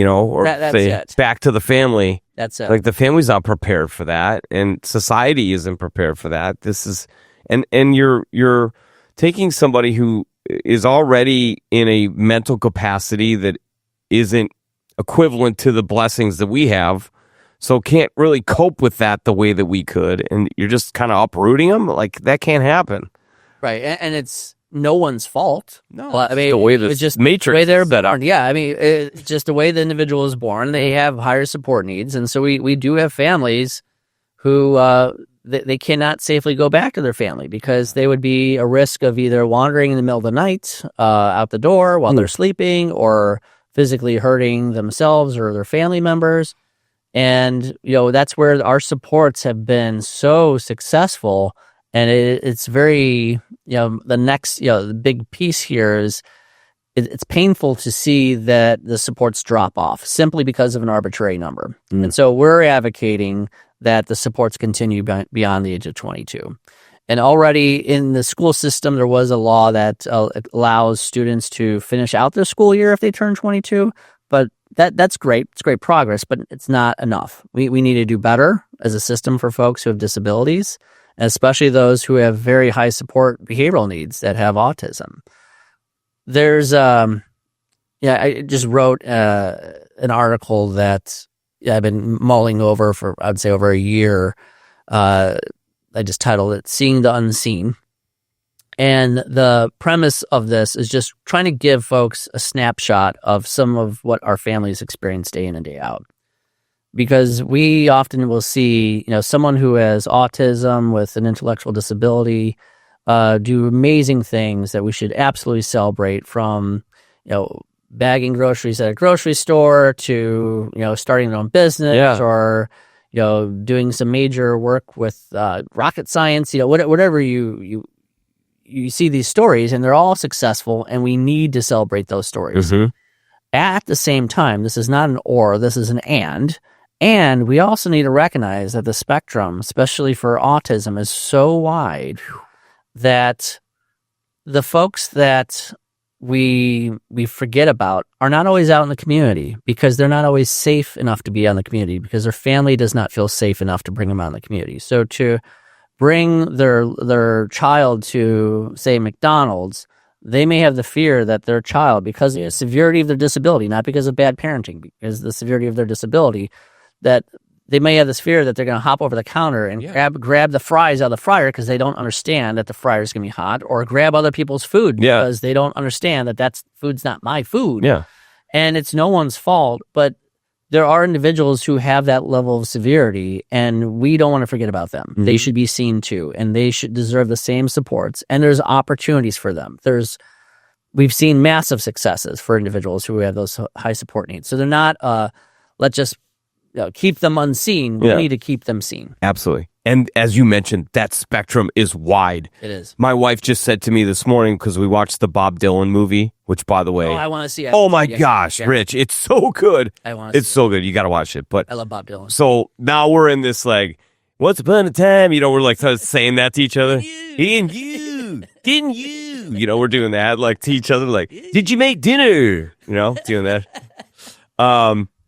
or that's say it. Back to the family. That's it. Like the family's not prepared for that, and society isn't prepared for that. This is, and you're taking somebody who is already in a mental capacity that isn't equivalent to the blessings that we have, so can't really cope with that the way that we could, and you're just kind of uprooting them. Like that can't happen, right? And it's no one's fault. No, I mean, the way it's just matrix the way they're set up. born. Yeah, I mean, it's just the way the individual is born. They have higher support needs, and so we do have families who they cannot safely go back to their family because they would be a risk of either wandering in the middle of the night out the door while they're sleeping, or physically hurting themselves or their family members. And that's where our supports have been so successful. And it's very, the next, the big piece here is it's painful to see that the supports drop off simply because of an arbitrary number. And so we're advocating that the supports continue beyond the age of 22. And already in the school system, there was a law that allows students to finish out their school year if they turn 22. But that's great. It's great progress, but it's not enough. We need to do better as a system for folks who have disabilities, and especially those who have very high support behavioral needs that have autism. There's, I just wrote an article that I've been mulling over for, I'd say, over a year. I just titled it "Seeing the Unseen." And the premise of this is just trying to give folks a snapshot of some of what our families experience day in and day out. Because we often will see, someone who has autism with an intellectual disability do amazing things that we should absolutely celebrate, from, bagging groceries at a grocery store to, starting their own business, or, doing some major work with rocket science, whatever you see these stories, and they're all successful, and we need to celebrate those stories. At the same time, this is not an or, this is an and we also need to recognize that the spectrum, especially for autism, is so wide that the folks that we forget about are not always out in the community, because they're not always safe enough to be out in the community, because their family does not feel safe enough to bring them out in the community. So to bring their child to, say, McDonald's, they may have the fear that their child, because of the severity of their disability, not because of bad parenting, because of the severity of their disability, that they may have this fear that they're going to hop over the counter and grab the fries out of the fryer because they don't understand that the fryer is going to be hot, or grab other people's food because they don't understand that food's not my food. And it's no one's fault, but there are individuals who have that level of severity, and we don't want to forget about them. They should be seen too, and they should deserve the same supports. And there's opportunities for them. We've seen massive successes for individuals who have those high support needs. So they're not, let's just keep them unseen. We need to keep them seen. Absolutely. And as you mentioned, that spectrum is wide. It is. My wife just said to me this morning, because we watched the Bob Dylan movie, which, by the way, I want to see it. Oh my gosh, Rich, it's so good. I want to. It's so good. You got to watch it. But I love Bob Dylan. So now we're in this like, once upon a time, we're like saying that to each other. And you, didn't you? We're doing that like to each other. Like, did you make dinner? Doing that.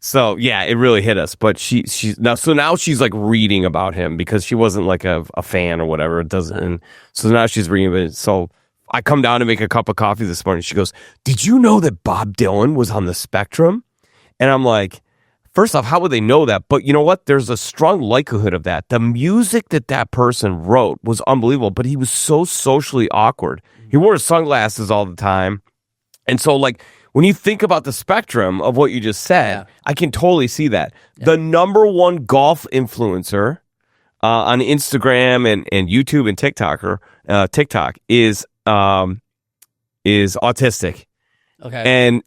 So yeah, it really hit us. But she's now she's like reading about him because she wasn't like a fan or whatever. It doesn't. And so now she's reading it. So I come down to make a cup of coffee this morning. She goes, "Did you know that Bob Dylan was on the spectrum?" And I'm like, first off, how would they know that? But you know what? There's a strong likelihood of that. The music that person wrote was unbelievable, but he was so socially awkward. He wore sunglasses all the time. And so like, when you think about the spectrum of what you just said, I can totally see that. Yeah. The number one golf influencer on Instagram and YouTube and TikTok is autistic. Okay. And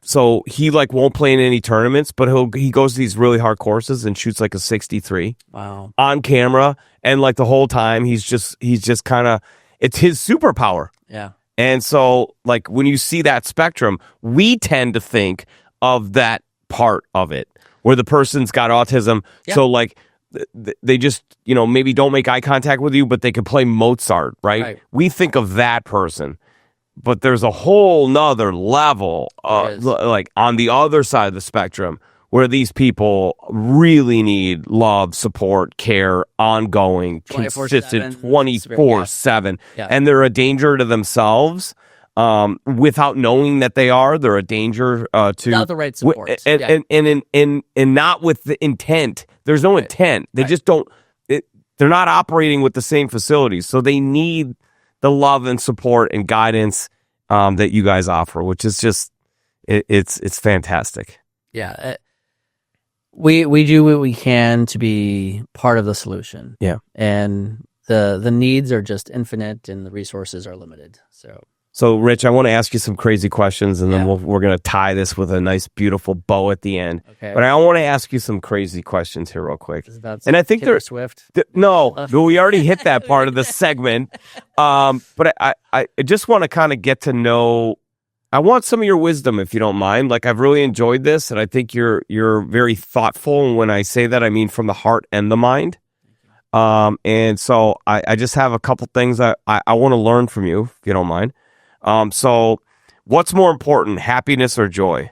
so he like won't play in any tournaments, but he goes to these really hard courses and shoots like a 63. Wow. On camera, and like the whole time he's just kind of, it's his superpower. Yeah. And so, like, when you see that spectrum, we tend to think of that part of it where the person's got autism. Yeah. So, like, they just, maybe don't make eye contact with you, but they can play Mozart, right? We think of that person. But there's a whole nother level, like, on the other side of the spectrum where these people really need love, support, care, ongoing, 24/7, consistent, 24/7. Yeah. And they're a danger to themselves without knowing that they are. They're a danger to... Without the right support. And not with the intent. There's no intent. They just don't... they're not operating with the same facilities. So they need the love and support and guidance that you guys offer, which is just... It's fantastic. Yeah. We do what we can to be part of the solution. Yeah. And the needs are just infinite and the resources are limited. So Rich, I want to ask you some crazy questions, and then we're going to tie this with a nice, beautiful bow at the end. Okay. But I want to ask you some crazy questions here real quick. And I think they're Swift. No, we already hit that part of the segment. But I just want to kind of get to know... I want some of your wisdom, if you don't mind. Like, I've really enjoyed this, and I think you're very thoughtful. And when I say that, I mean from the heart and the mind. And so I just have a couple things that I want to learn from you, if you don't mind. So what's more important, happiness or joy?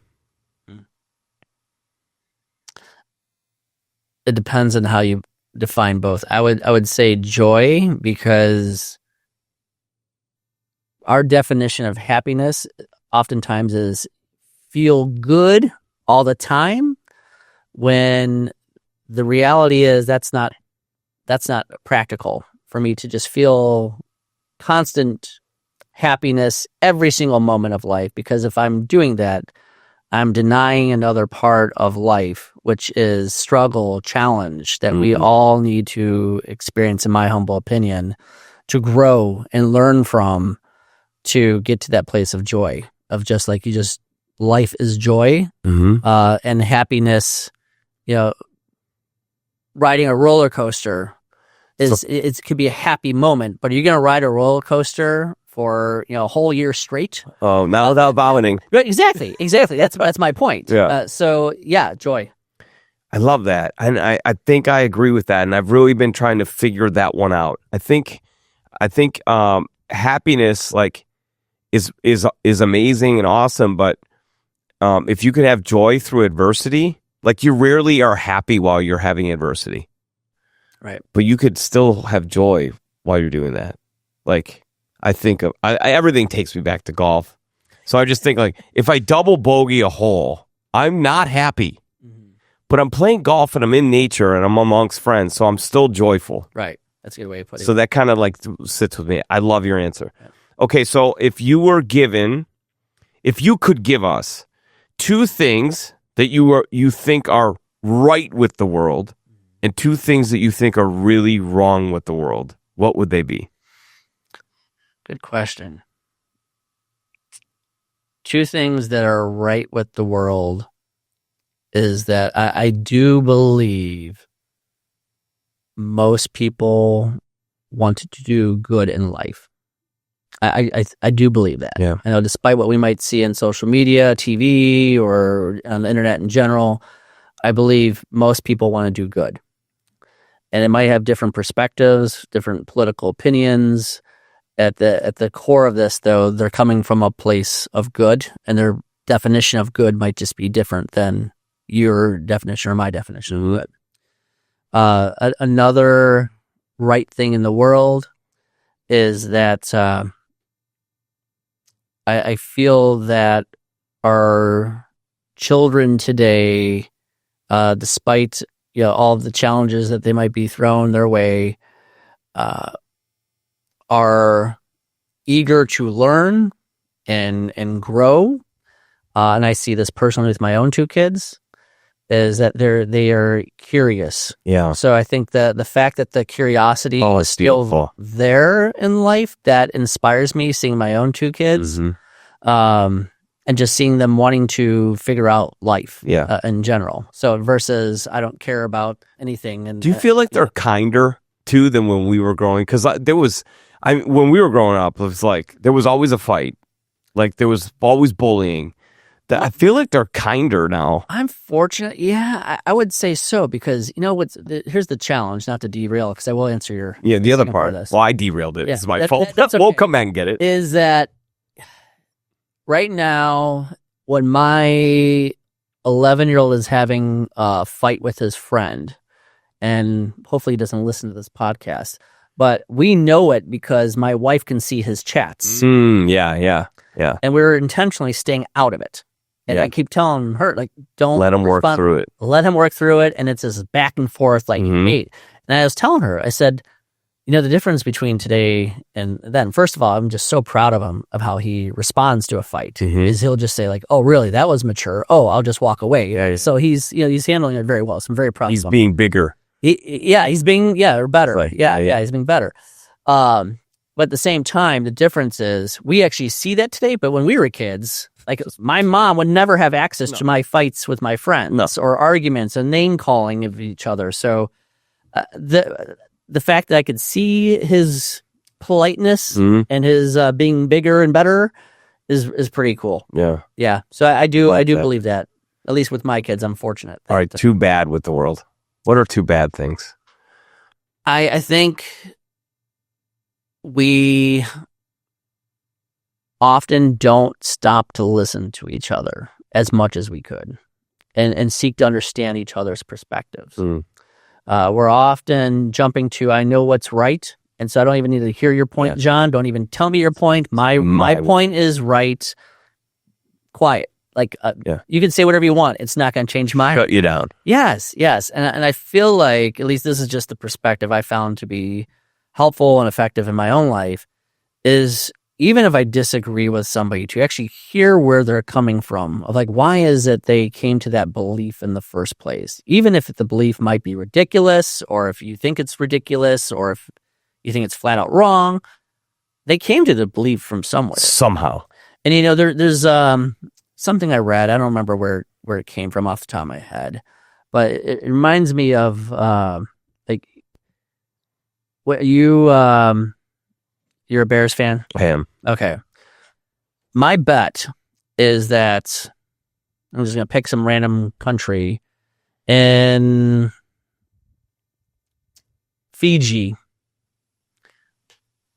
It depends on how you define both. I would say joy, because our definition of happiness oftentimes is feel good all the time, when the reality is that's not practical for me to just feel constant happiness every single moment of life. Because if I'm doing that, I'm denying another part of life, which is struggle, challenge, that we all need to experience, in my humble opinion, to grow and learn from, to get to that place of joy. Of just like life is joy, and happiness. Riding a roller coaster it could be a happy moment, but are you going to ride a roller coaster for a whole year straight? Oh, not without vomiting. Exactly. That's my point. Yeah. So joy. I love that, and I think I agree with that, and I've really been trying to figure that one out. I think happiness, like, is amazing and awesome, but if you could have joy through adversity, like, you rarely are happy while you're having adversity, right? But you could still have joy while you're doing that. Like, I think of everything takes me back to golf, so I just think, like, if I double bogey a hole, I'm not happy, but I'm playing golf and I'm in nature and I'm amongst friends, so I'm still joyful. Right. That's a good way of putting it. So that kind of like sits with me. I love your answer. Yeah. Okay, so if you could give us two things that you think are right with the world, and two things that you think are really wrong with the world, what would they be? Good question. Two things that are right with the world is that I do believe most people want to do good in life. I do believe that. Yeah. I know, despite what we might see in social media, TV, or on the internet in general, I believe most people want to do good. And it might have different perspectives, different political opinions. At the core of this, though, they're coming from a place of good, and their definition of good might just be different than your definition or my definition of good. Another right thing in the world is that I feel that our children today, despite all of the challenges that they might be thrown their way, are eager to learn and grow. And I see this personally with my own two kids, is that they are curious. Yeah. So I think that the fact that the curiosity is still beautiful. there in life, that inspires me, seeing my own two kids, and just seeing them wanting to figure out life in general. So versus I don't care about anything. And do you feel like they're kinder too than when we were growing? Because when we were growing up, it was like there was always a fight, like there was always bullying. I feel like they're kinder now. I'm fortunate. Yeah, I would say so, because here's the challenge, not to derail, because I will answer your the other part. Of this. Well, I derailed it. It's my fault. That's okay. We'll come back and get it. Is that right now when my 11-year-old is having a fight with his friend, and hopefully he doesn't listen to this podcast, but we know it because my wife can see his chats. Yeah. And we're intentionally staying out of it. And I keep telling her, like, don't let him work through it. Let him work through it. And it's this back and forth, like, hate. And I was telling her, I said, the difference between today and then, first of all, I'm just so proud of him, of how he responds to a fight. Is he'll just say, like, oh, really? That was mature. Oh, I'll just walk away. Yeah. So he's handling it very well. So I'm very proud of him. He's being bigger. He's being, or better. Right. Yeah, he's being better. But at the same time, the difference is we actually see that today. But when we were kids, like, my mom would never have access to my fights with my friends or arguments and name calling of each other. So the fact that I could see his politeness and his being bigger and better is pretty cool. Yeah. So I do believe that, at least with my kids. I'm fortunate. All right. Too bad with the world. What are two bad things? I think we often don't stop to listen to each other as much as we could and seek to understand each other's perspectives. We're often jumping to, I know what's right, and so I don't even need to hear your point, John. Don't even tell me your point. My point is right. Quiet. Like, you can say whatever you want. It's not going to change my... Shut you down. Yes. And I feel like, at least this is just the perspective I found to be helpful and effective in my own life, is even if I disagree with somebody, to actually hear where they're coming from, of like, why is it they came to that belief in the first place? Even if the belief might be ridiculous, or if you think it's ridiculous, or if you think it's flat out wrong, they came to the belief from somewhere. Somehow. And, there's something I read, I don't remember where it came from off the top of my head, but it reminds me of, like, what you're a Bears fan? I am. Okay. My bet is that I'm just going to pick some random country in Fiji.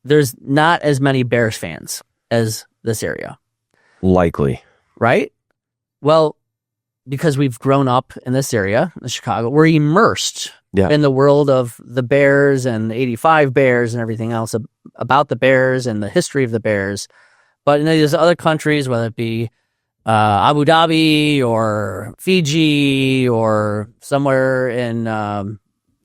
There's not as many Bears fans as this area. Likely. Right? Well, because we've grown up in this area, in Chicago, we're immersed in the world of the Bears and the 85 Bears and everything else about the Bears and the history of the Bears. But in these other countries, whether it be Abu Dhabi or Fiji or somewhere in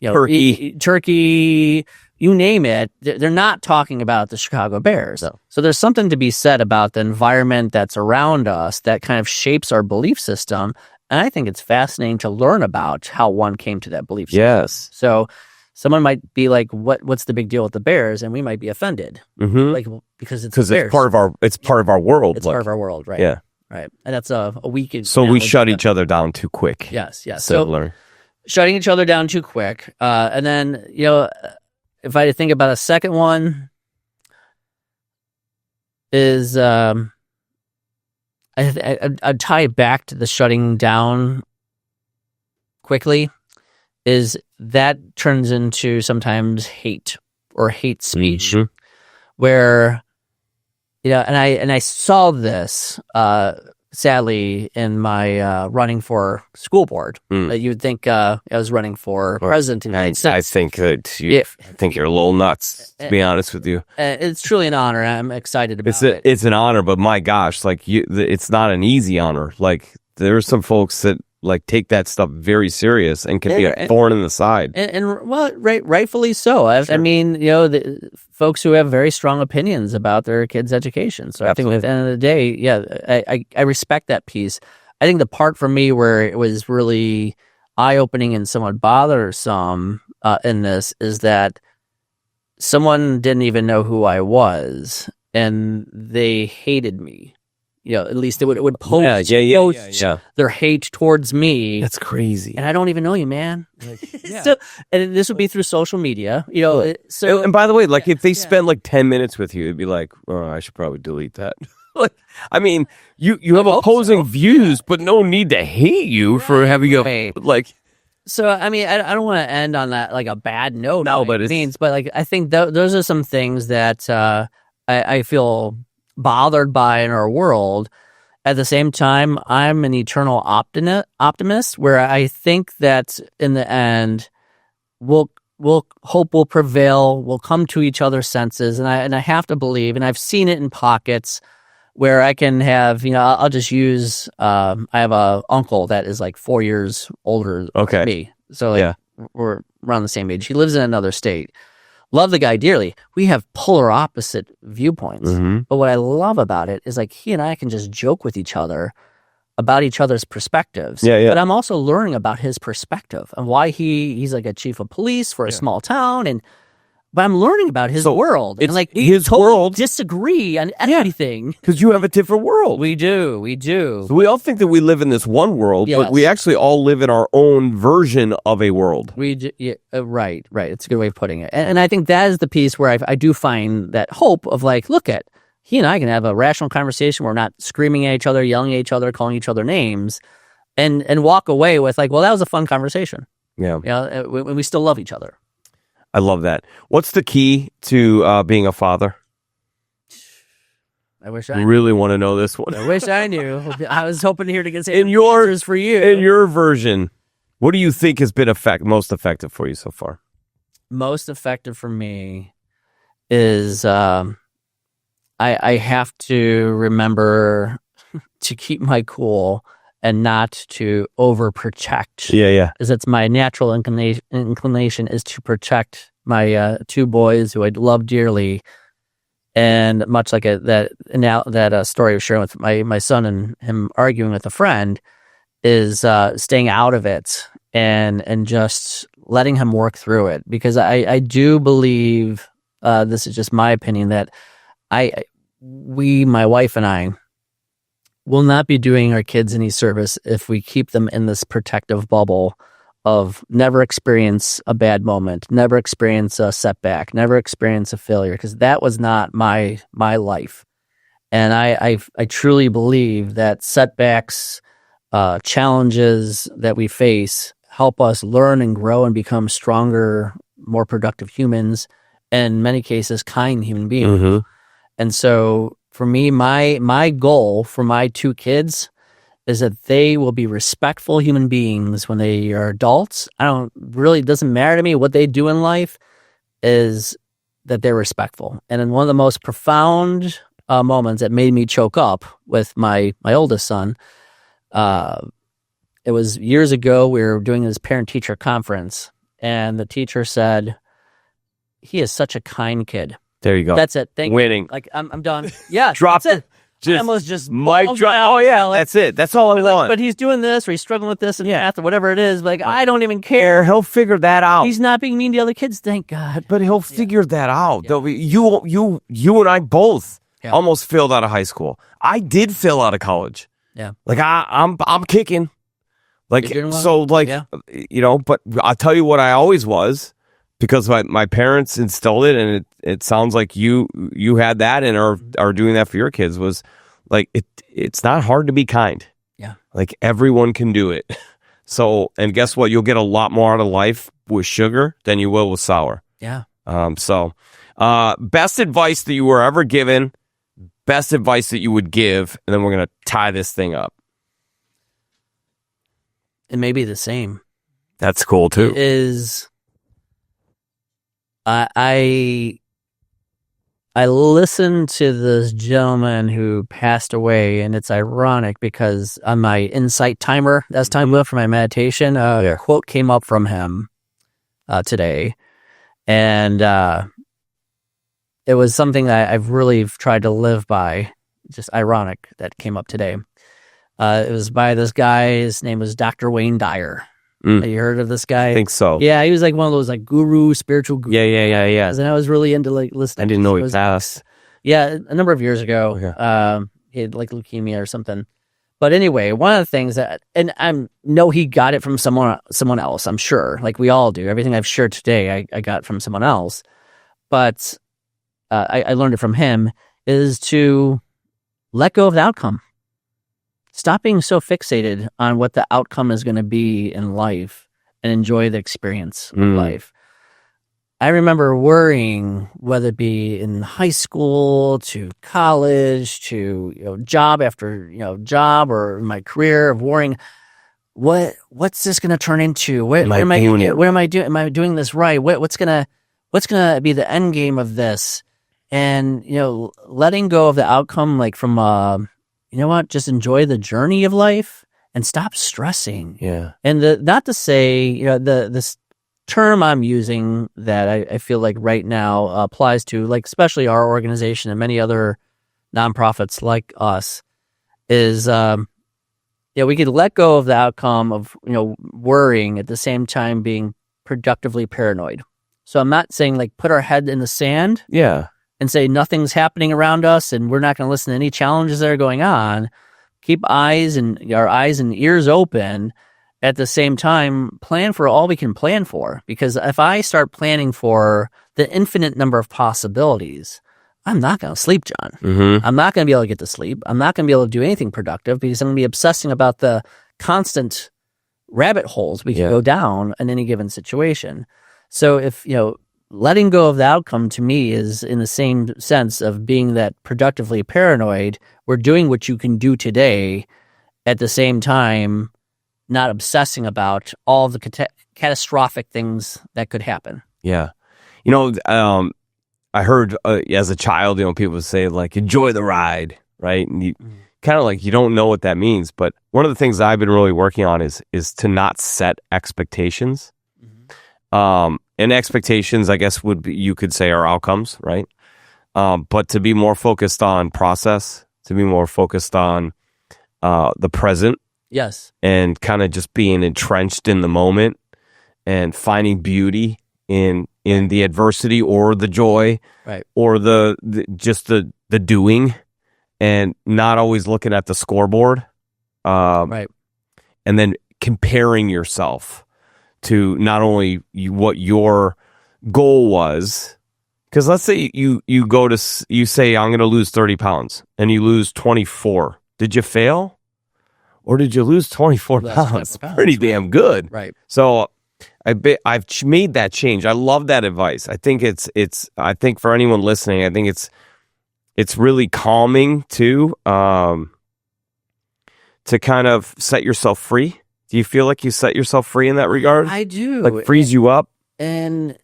Turkey, you name it, they're not talking about the Chicago Bears. So there's something to be said about the environment that's around us that kind of shapes our belief system. And I think it's fascinating to learn about how one came to that belief system. Yes. So someone might be like, what's the big deal with the Bears? And we might be offended. Like, because it's part of our world. It's part of our world, right? Yeah. Right. And that's a weak... So we shut each other down too quick. Yes. So shutting each other down too quick. And then, if I think about a second one is, I'd tie it back to the shutting down quickly, is that turns into sometimes hate or hate speech, where, and I saw this, sadly, in my running for school board. You'd think I was running for president. I think that I think you're a little nuts, to be honest with you. It's truly an honor. I'm excited about it. It's an honor, but my gosh, like it's not an easy honor. Like there are some folks that like take that stuff very serious and can be a thorn in the side. And well, rightfully so. I mean, the folks who have very strong opinions about their kids' education. So Absolutely. I think at the end of the day, I respect that piece. I think the part for me where it was really eye-opening and somewhat bothersome in this is that someone didn't even know who I was, and they hated me. At least it would post their hate towards me. That's crazy. And I don't even know you, man. So, and this would be through social media. So, and by the way, like if they spend like 10 minutes with you, it'd be like, oh, I should probably delete that. Like, I mean, you have opposing views, but no need to hate you for having like. So, I mean, I don't want to end on that like a bad note. No, but like I think those are some things that I feel bothered by in our world. At the same time, I'm an eternal optimist, where I think that in the end, hope will prevail. We'll come to each other's senses, and I have to believe, and I've seen it in pockets where I can have, I'll just use. I have a uncle that is like 4 years older than me, so we're around the same age. He lives in another state. Love the guy dearly. We have polar opposite viewpoints. But what I love about it is like he and I can just joke with each other about each other's perspectives. But I'm also learning about his perspective and why he's like a chief of police for a small town, but I'm learning about his world. It's and like his totally world. Disagree on everything. Because you have a different world. We do. So we all think that we live in this one world, but we actually all live in our own version of a world. We do, right. It's a good way of putting it. And I think that is the piece where I do find that hope of like, look at, he and I can have a rational conversation. We're not screaming at each other, yelling at each other, calling each other names, and walk away with like, well, that was a fun conversation. Yeah. We still love each other. I love that. What's the key to being a father? I wish I really want to know this one. I wish I knew. I was hoping to hear to get some answers for you. In your version, what do you think has been most effective for you so far? Most effective for me is I have to remember to keep my cool and not to overprotect. Because it's my natural inclination is to protect my two boys who I love dearly. And much like that story I was sharing with my son and him arguing with a friend, is staying out of it and just letting him work through it. Because I do believe, this is just my opinion, that my wife and I, will not be doing our kids any service if we keep them in this protective bubble of never experience a bad moment, never experience a setback, never experience a failure, because that was not my life. And I truly believe that setbacks, challenges that we face help us learn and grow and become stronger, more productive humans, and in many cases, kind human beings. And so for me, my goal for my two kids is that they will be respectful human beings when they are adults. It doesn't matter to me what they do in life, is that they're respectful. And in one of the most profound moments that made me choke up with my oldest son, it was years ago. We were doing this parent-teacher conference, and the teacher said, "He is such a kind kid." There you go. That's it. Thank Winning. you. Like I'm done. Yeah, drop that's it. Just I almost just mic drop. Oh yeah, that's it. That's all I want. But he's doing this, or he's struggling with this and math, or whatever it is. Like I don't even care. He'll figure that out. He's not being mean to other kids. Thank God. But he'll figure that out. You and I both almost failed out of high school. I did fail out of college. Yeah. Like I'm kicking. Like, You're doing well? so like, Yeah. but I'll tell you what I always was, because my parents instilled it, and it sounds like you had that and are doing that for your kids, was like, it's not hard to be kind. Yeah. Like, everyone can do it. So, and guess what? You'll get a lot more out of life with sugar than you will with sour. Yeah. Best advice that you were ever given, best advice that you would give, and then we're going to tie this thing up. It may be the same. That's cool too. Is I listened to this gentleman who passed away, and it's ironic because on my insight timer, that's time left for my meditation, a quote came up from him today, and it was something that I've really tried to live by. Just ironic that came up today. It was by this guy. His name was Dr. Wayne Dyer. Have you heard of this guy? I think so. Yeah, he was like one of those like spiritual gurus. Yeah. And I was really into like listening. I didn't know he passed. Yeah, a number of years ago. Okay. He had like leukemia or something. But anyway, one of the things that, and I know he got it from someone else, I'm sure. Like we all do. Everything I've shared today, I got from someone else. But I learned it from him, is to let go of the outcome. Stop being so fixated on what the outcome is going to be in life and enjoy the experience of life. I remember worrying, whether it be in high school to college to job after job, or my career, of worrying, what's this going to turn into? What am I doing? Am I doing this right? What's gonna be the end game of this? And letting go of the outcome, like from just enjoy the journey of life and stop stressing. Yeah. And not to say, this term I'm using that I feel like right now applies to, like, especially our organization and many other nonprofits like us, is, we could let go of the outcome of, worrying, at the same time being productively paranoid. So I'm not saying like put our head in the sand. Yeah. And say nothing's happening around us and we're not going to listen to any challenges that are going on. Keep our eyes and ears open. At the same time, plan for all we can plan for. Because if I start planning for the infinite number of possibilities, I'm not going to sleep, John. Mm-hmm. I'm not going to be able to get to sleep. I'm not going to be able to do anything productive because I'm going to be obsessing about the constant rabbit holes we can go down in any given situation. So if, letting go of the outcome, to me, is in the same sense of being that productively paranoid. We're doing what you can do today, at the same time, not obsessing about all the catastrophic things that could happen. Yeah. I heard as a child, people would say, like, enjoy the ride, right? And you kind of like, you don't know what that means. But one of the things I've been really working on is to not set expectations. And expectations, I guess, you could say, are outcomes, right? But to be more focused on process, to be more focused on the present. Yes. And kind of just being entrenched in the moment and finding beauty in the adversity or the joy, right? Or the doing, and not always looking at the scoreboard, right? And then comparing yourself to not only what your goal was, because let's say you say, I'm going to lose 30 pounds, and you lose 24. Did you fail? Or did you lose 24 pounds? Pretty damn good. Right. So I've made that change. I love that advice. I think I think for anyone listening, I think it's really calming too, to kind of set yourself free. Do you feel like you set yourself free in that regard? I do. Like frees you up? And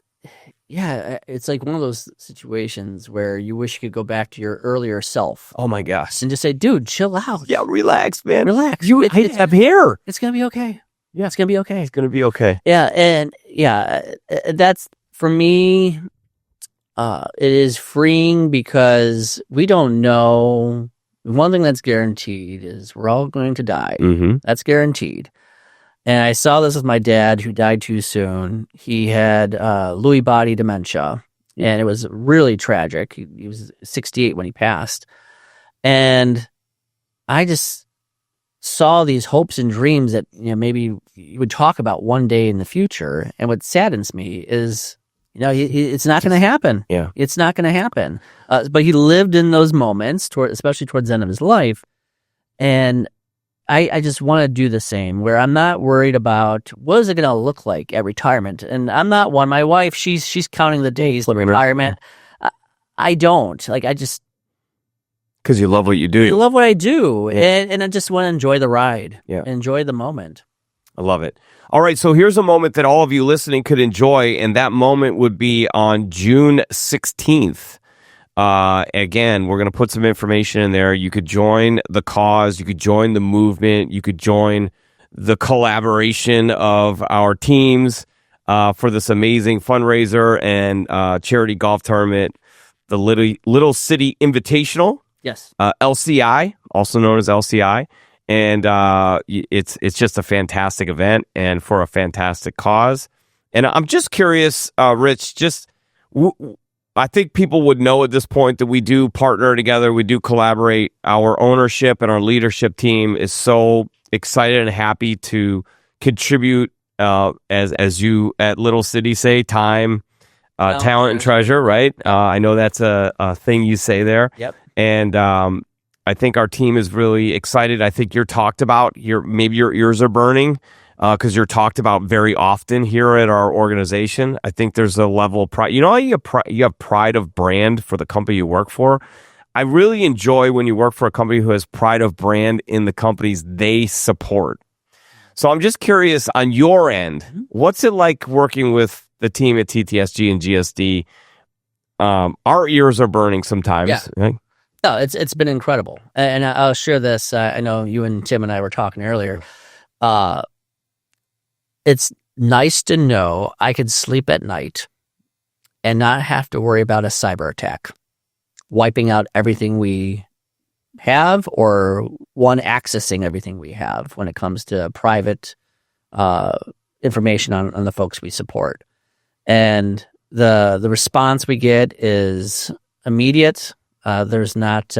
yeah, it's like one of those situations where you wish you could go back to your earlier self. Oh my gosh. And just say, dude, chill out. Yeah, relax, man. Relax. I have hair. It's going to be okay. Yeah. It's going to be okay. It's going to be okay. Yeah. And yeah, that's, for me, it is freeing because we don't know. One thing that's guaranteed is we're all going to die. Mm-hmm. That's guaranteed. And I saw this with my dad, who died too soon. He had Lewy body dementia, and it was really tragic. He was 68 when he passed. And I just saw these hopes and dreams that maybe you would talk about one day in the future. And what saddens me is, it's not going to happen. Yeah, it's not going to happen. But he lived in those moments, especially towards the end of his life, and I just want to do the same, where I'm not worried about what is it going to look like at retirement. And I'm not one. My wife, she's counting the days of retirement. I don't. I just... Because you love what you do. I love what I do. Yeah. And I just want to enjoy the ride. Yeah. Enjoy the moment. I love it. All right, so here's a moment that all of you listening could enjoy, and that moment would be on June 16th. Again, we're going to put some information in there. You could join the cause. You could join the movement. You could join the collaboration of our teams for this amazing fundraiser and charity golf tournament, the Little City Invitational. Yes. LCI, also known as LCI. And it's just a fantastic event and for a fantastic cause. And I'm just curious, Rich, I think people would know at this point that we do partner together. We do collaborate. Our ownership and our leadership team is so excited and happy to contribute, as you at Little City say, time, talent, and treasure, right? I know that's a thing you say there. Yep. And I think our team is really excited. I think you're talked about. Maybe your ears are burning because you're talked about very often here at our organization. I think there's a level of pride. You know how you have pride of brand for the company you work for? I really enjoy when you work for a company who has pride of brand in the companies they support. So I'm just curious, on your end, what's it like working with the team at TTSG and GSD? Our ears are burning sometimes. Yeah. Right? No, it's been incredible, and I'll share this. I know you and Tim and I were talking earlier. It's nice to know I could sleep at night and not have to worry about a cyber attack, wiping out everything we have, or one accessing everything we have when it comes to private information on the folks we support. And the response we get is immediate. There's not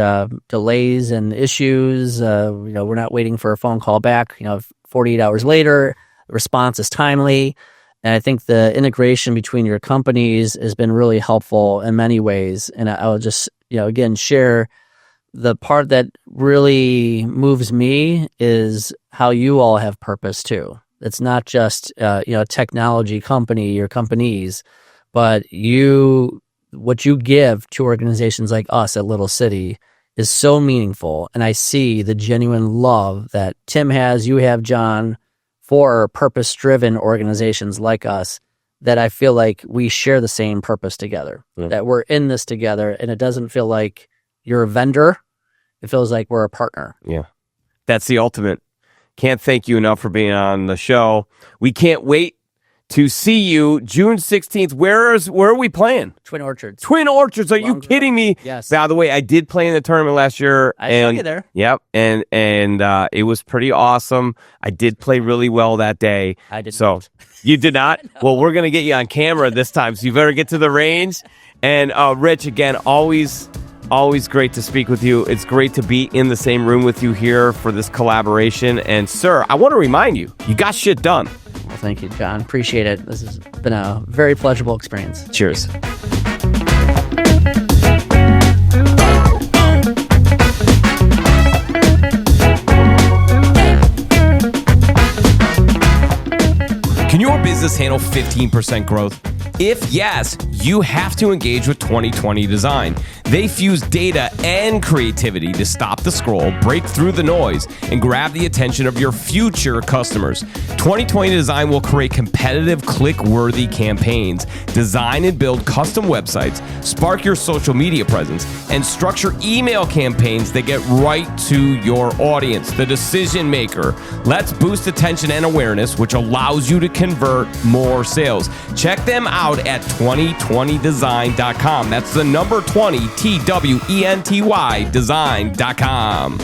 delays and issues. We're not waiting for a phone call back. 48 hours later, the response is timely. And I think the integration between your companies has been really helpful in many ways. And I'll just, again, share the part that really moves me is how you all have purpose too. It's not just, a technology company or companies, but what you give to organizations like us at Little City is so meaningful. And I see the genuine love that Tim has, you have, John, for purpose-driven organizations like us, that I feel like we share the same purpose together, that we're in this together, and it doesn't feel like you're a vendor. It feels like we're a partner. Yeah. That's the ultimate. Can't thank you enough for being on the show. We can't wait to see you June 16th. Where are we playing? Twin Orchards. Twin Orchards. Are you kidding me? Yes. By the way, I did play in the tournament last year. I saw you there. Yep. And it was pretty awesome. I did play really well that day. I did so, not. You did not? No. Well, we're going to get you on camera this time, so you better get to the range. And Rich, again, always great to speak with you. It's great to be in the same room with you here for this collaboration. And, sir, I want to remind you, you got shit done. Well, thank you, John. Appreciate it. This has been a very pleasurable experience. Cheers. Can your business handle 15% growth? If yes, you have to engage with 2020 Design. They fuse data and creativity to stop the scroll, break through the noise, and grab the attention of your future customers. 2020 Design will create competitive, click-worthy campaigns, design and build custom websites, spark your social media presence, and structure email campaigns that get right to your audience, the decision maker. Let's boost attention and awareness, which allows you to convert more sales. Check them out at 2020design.com. That's the number 20, TWENTY design.com.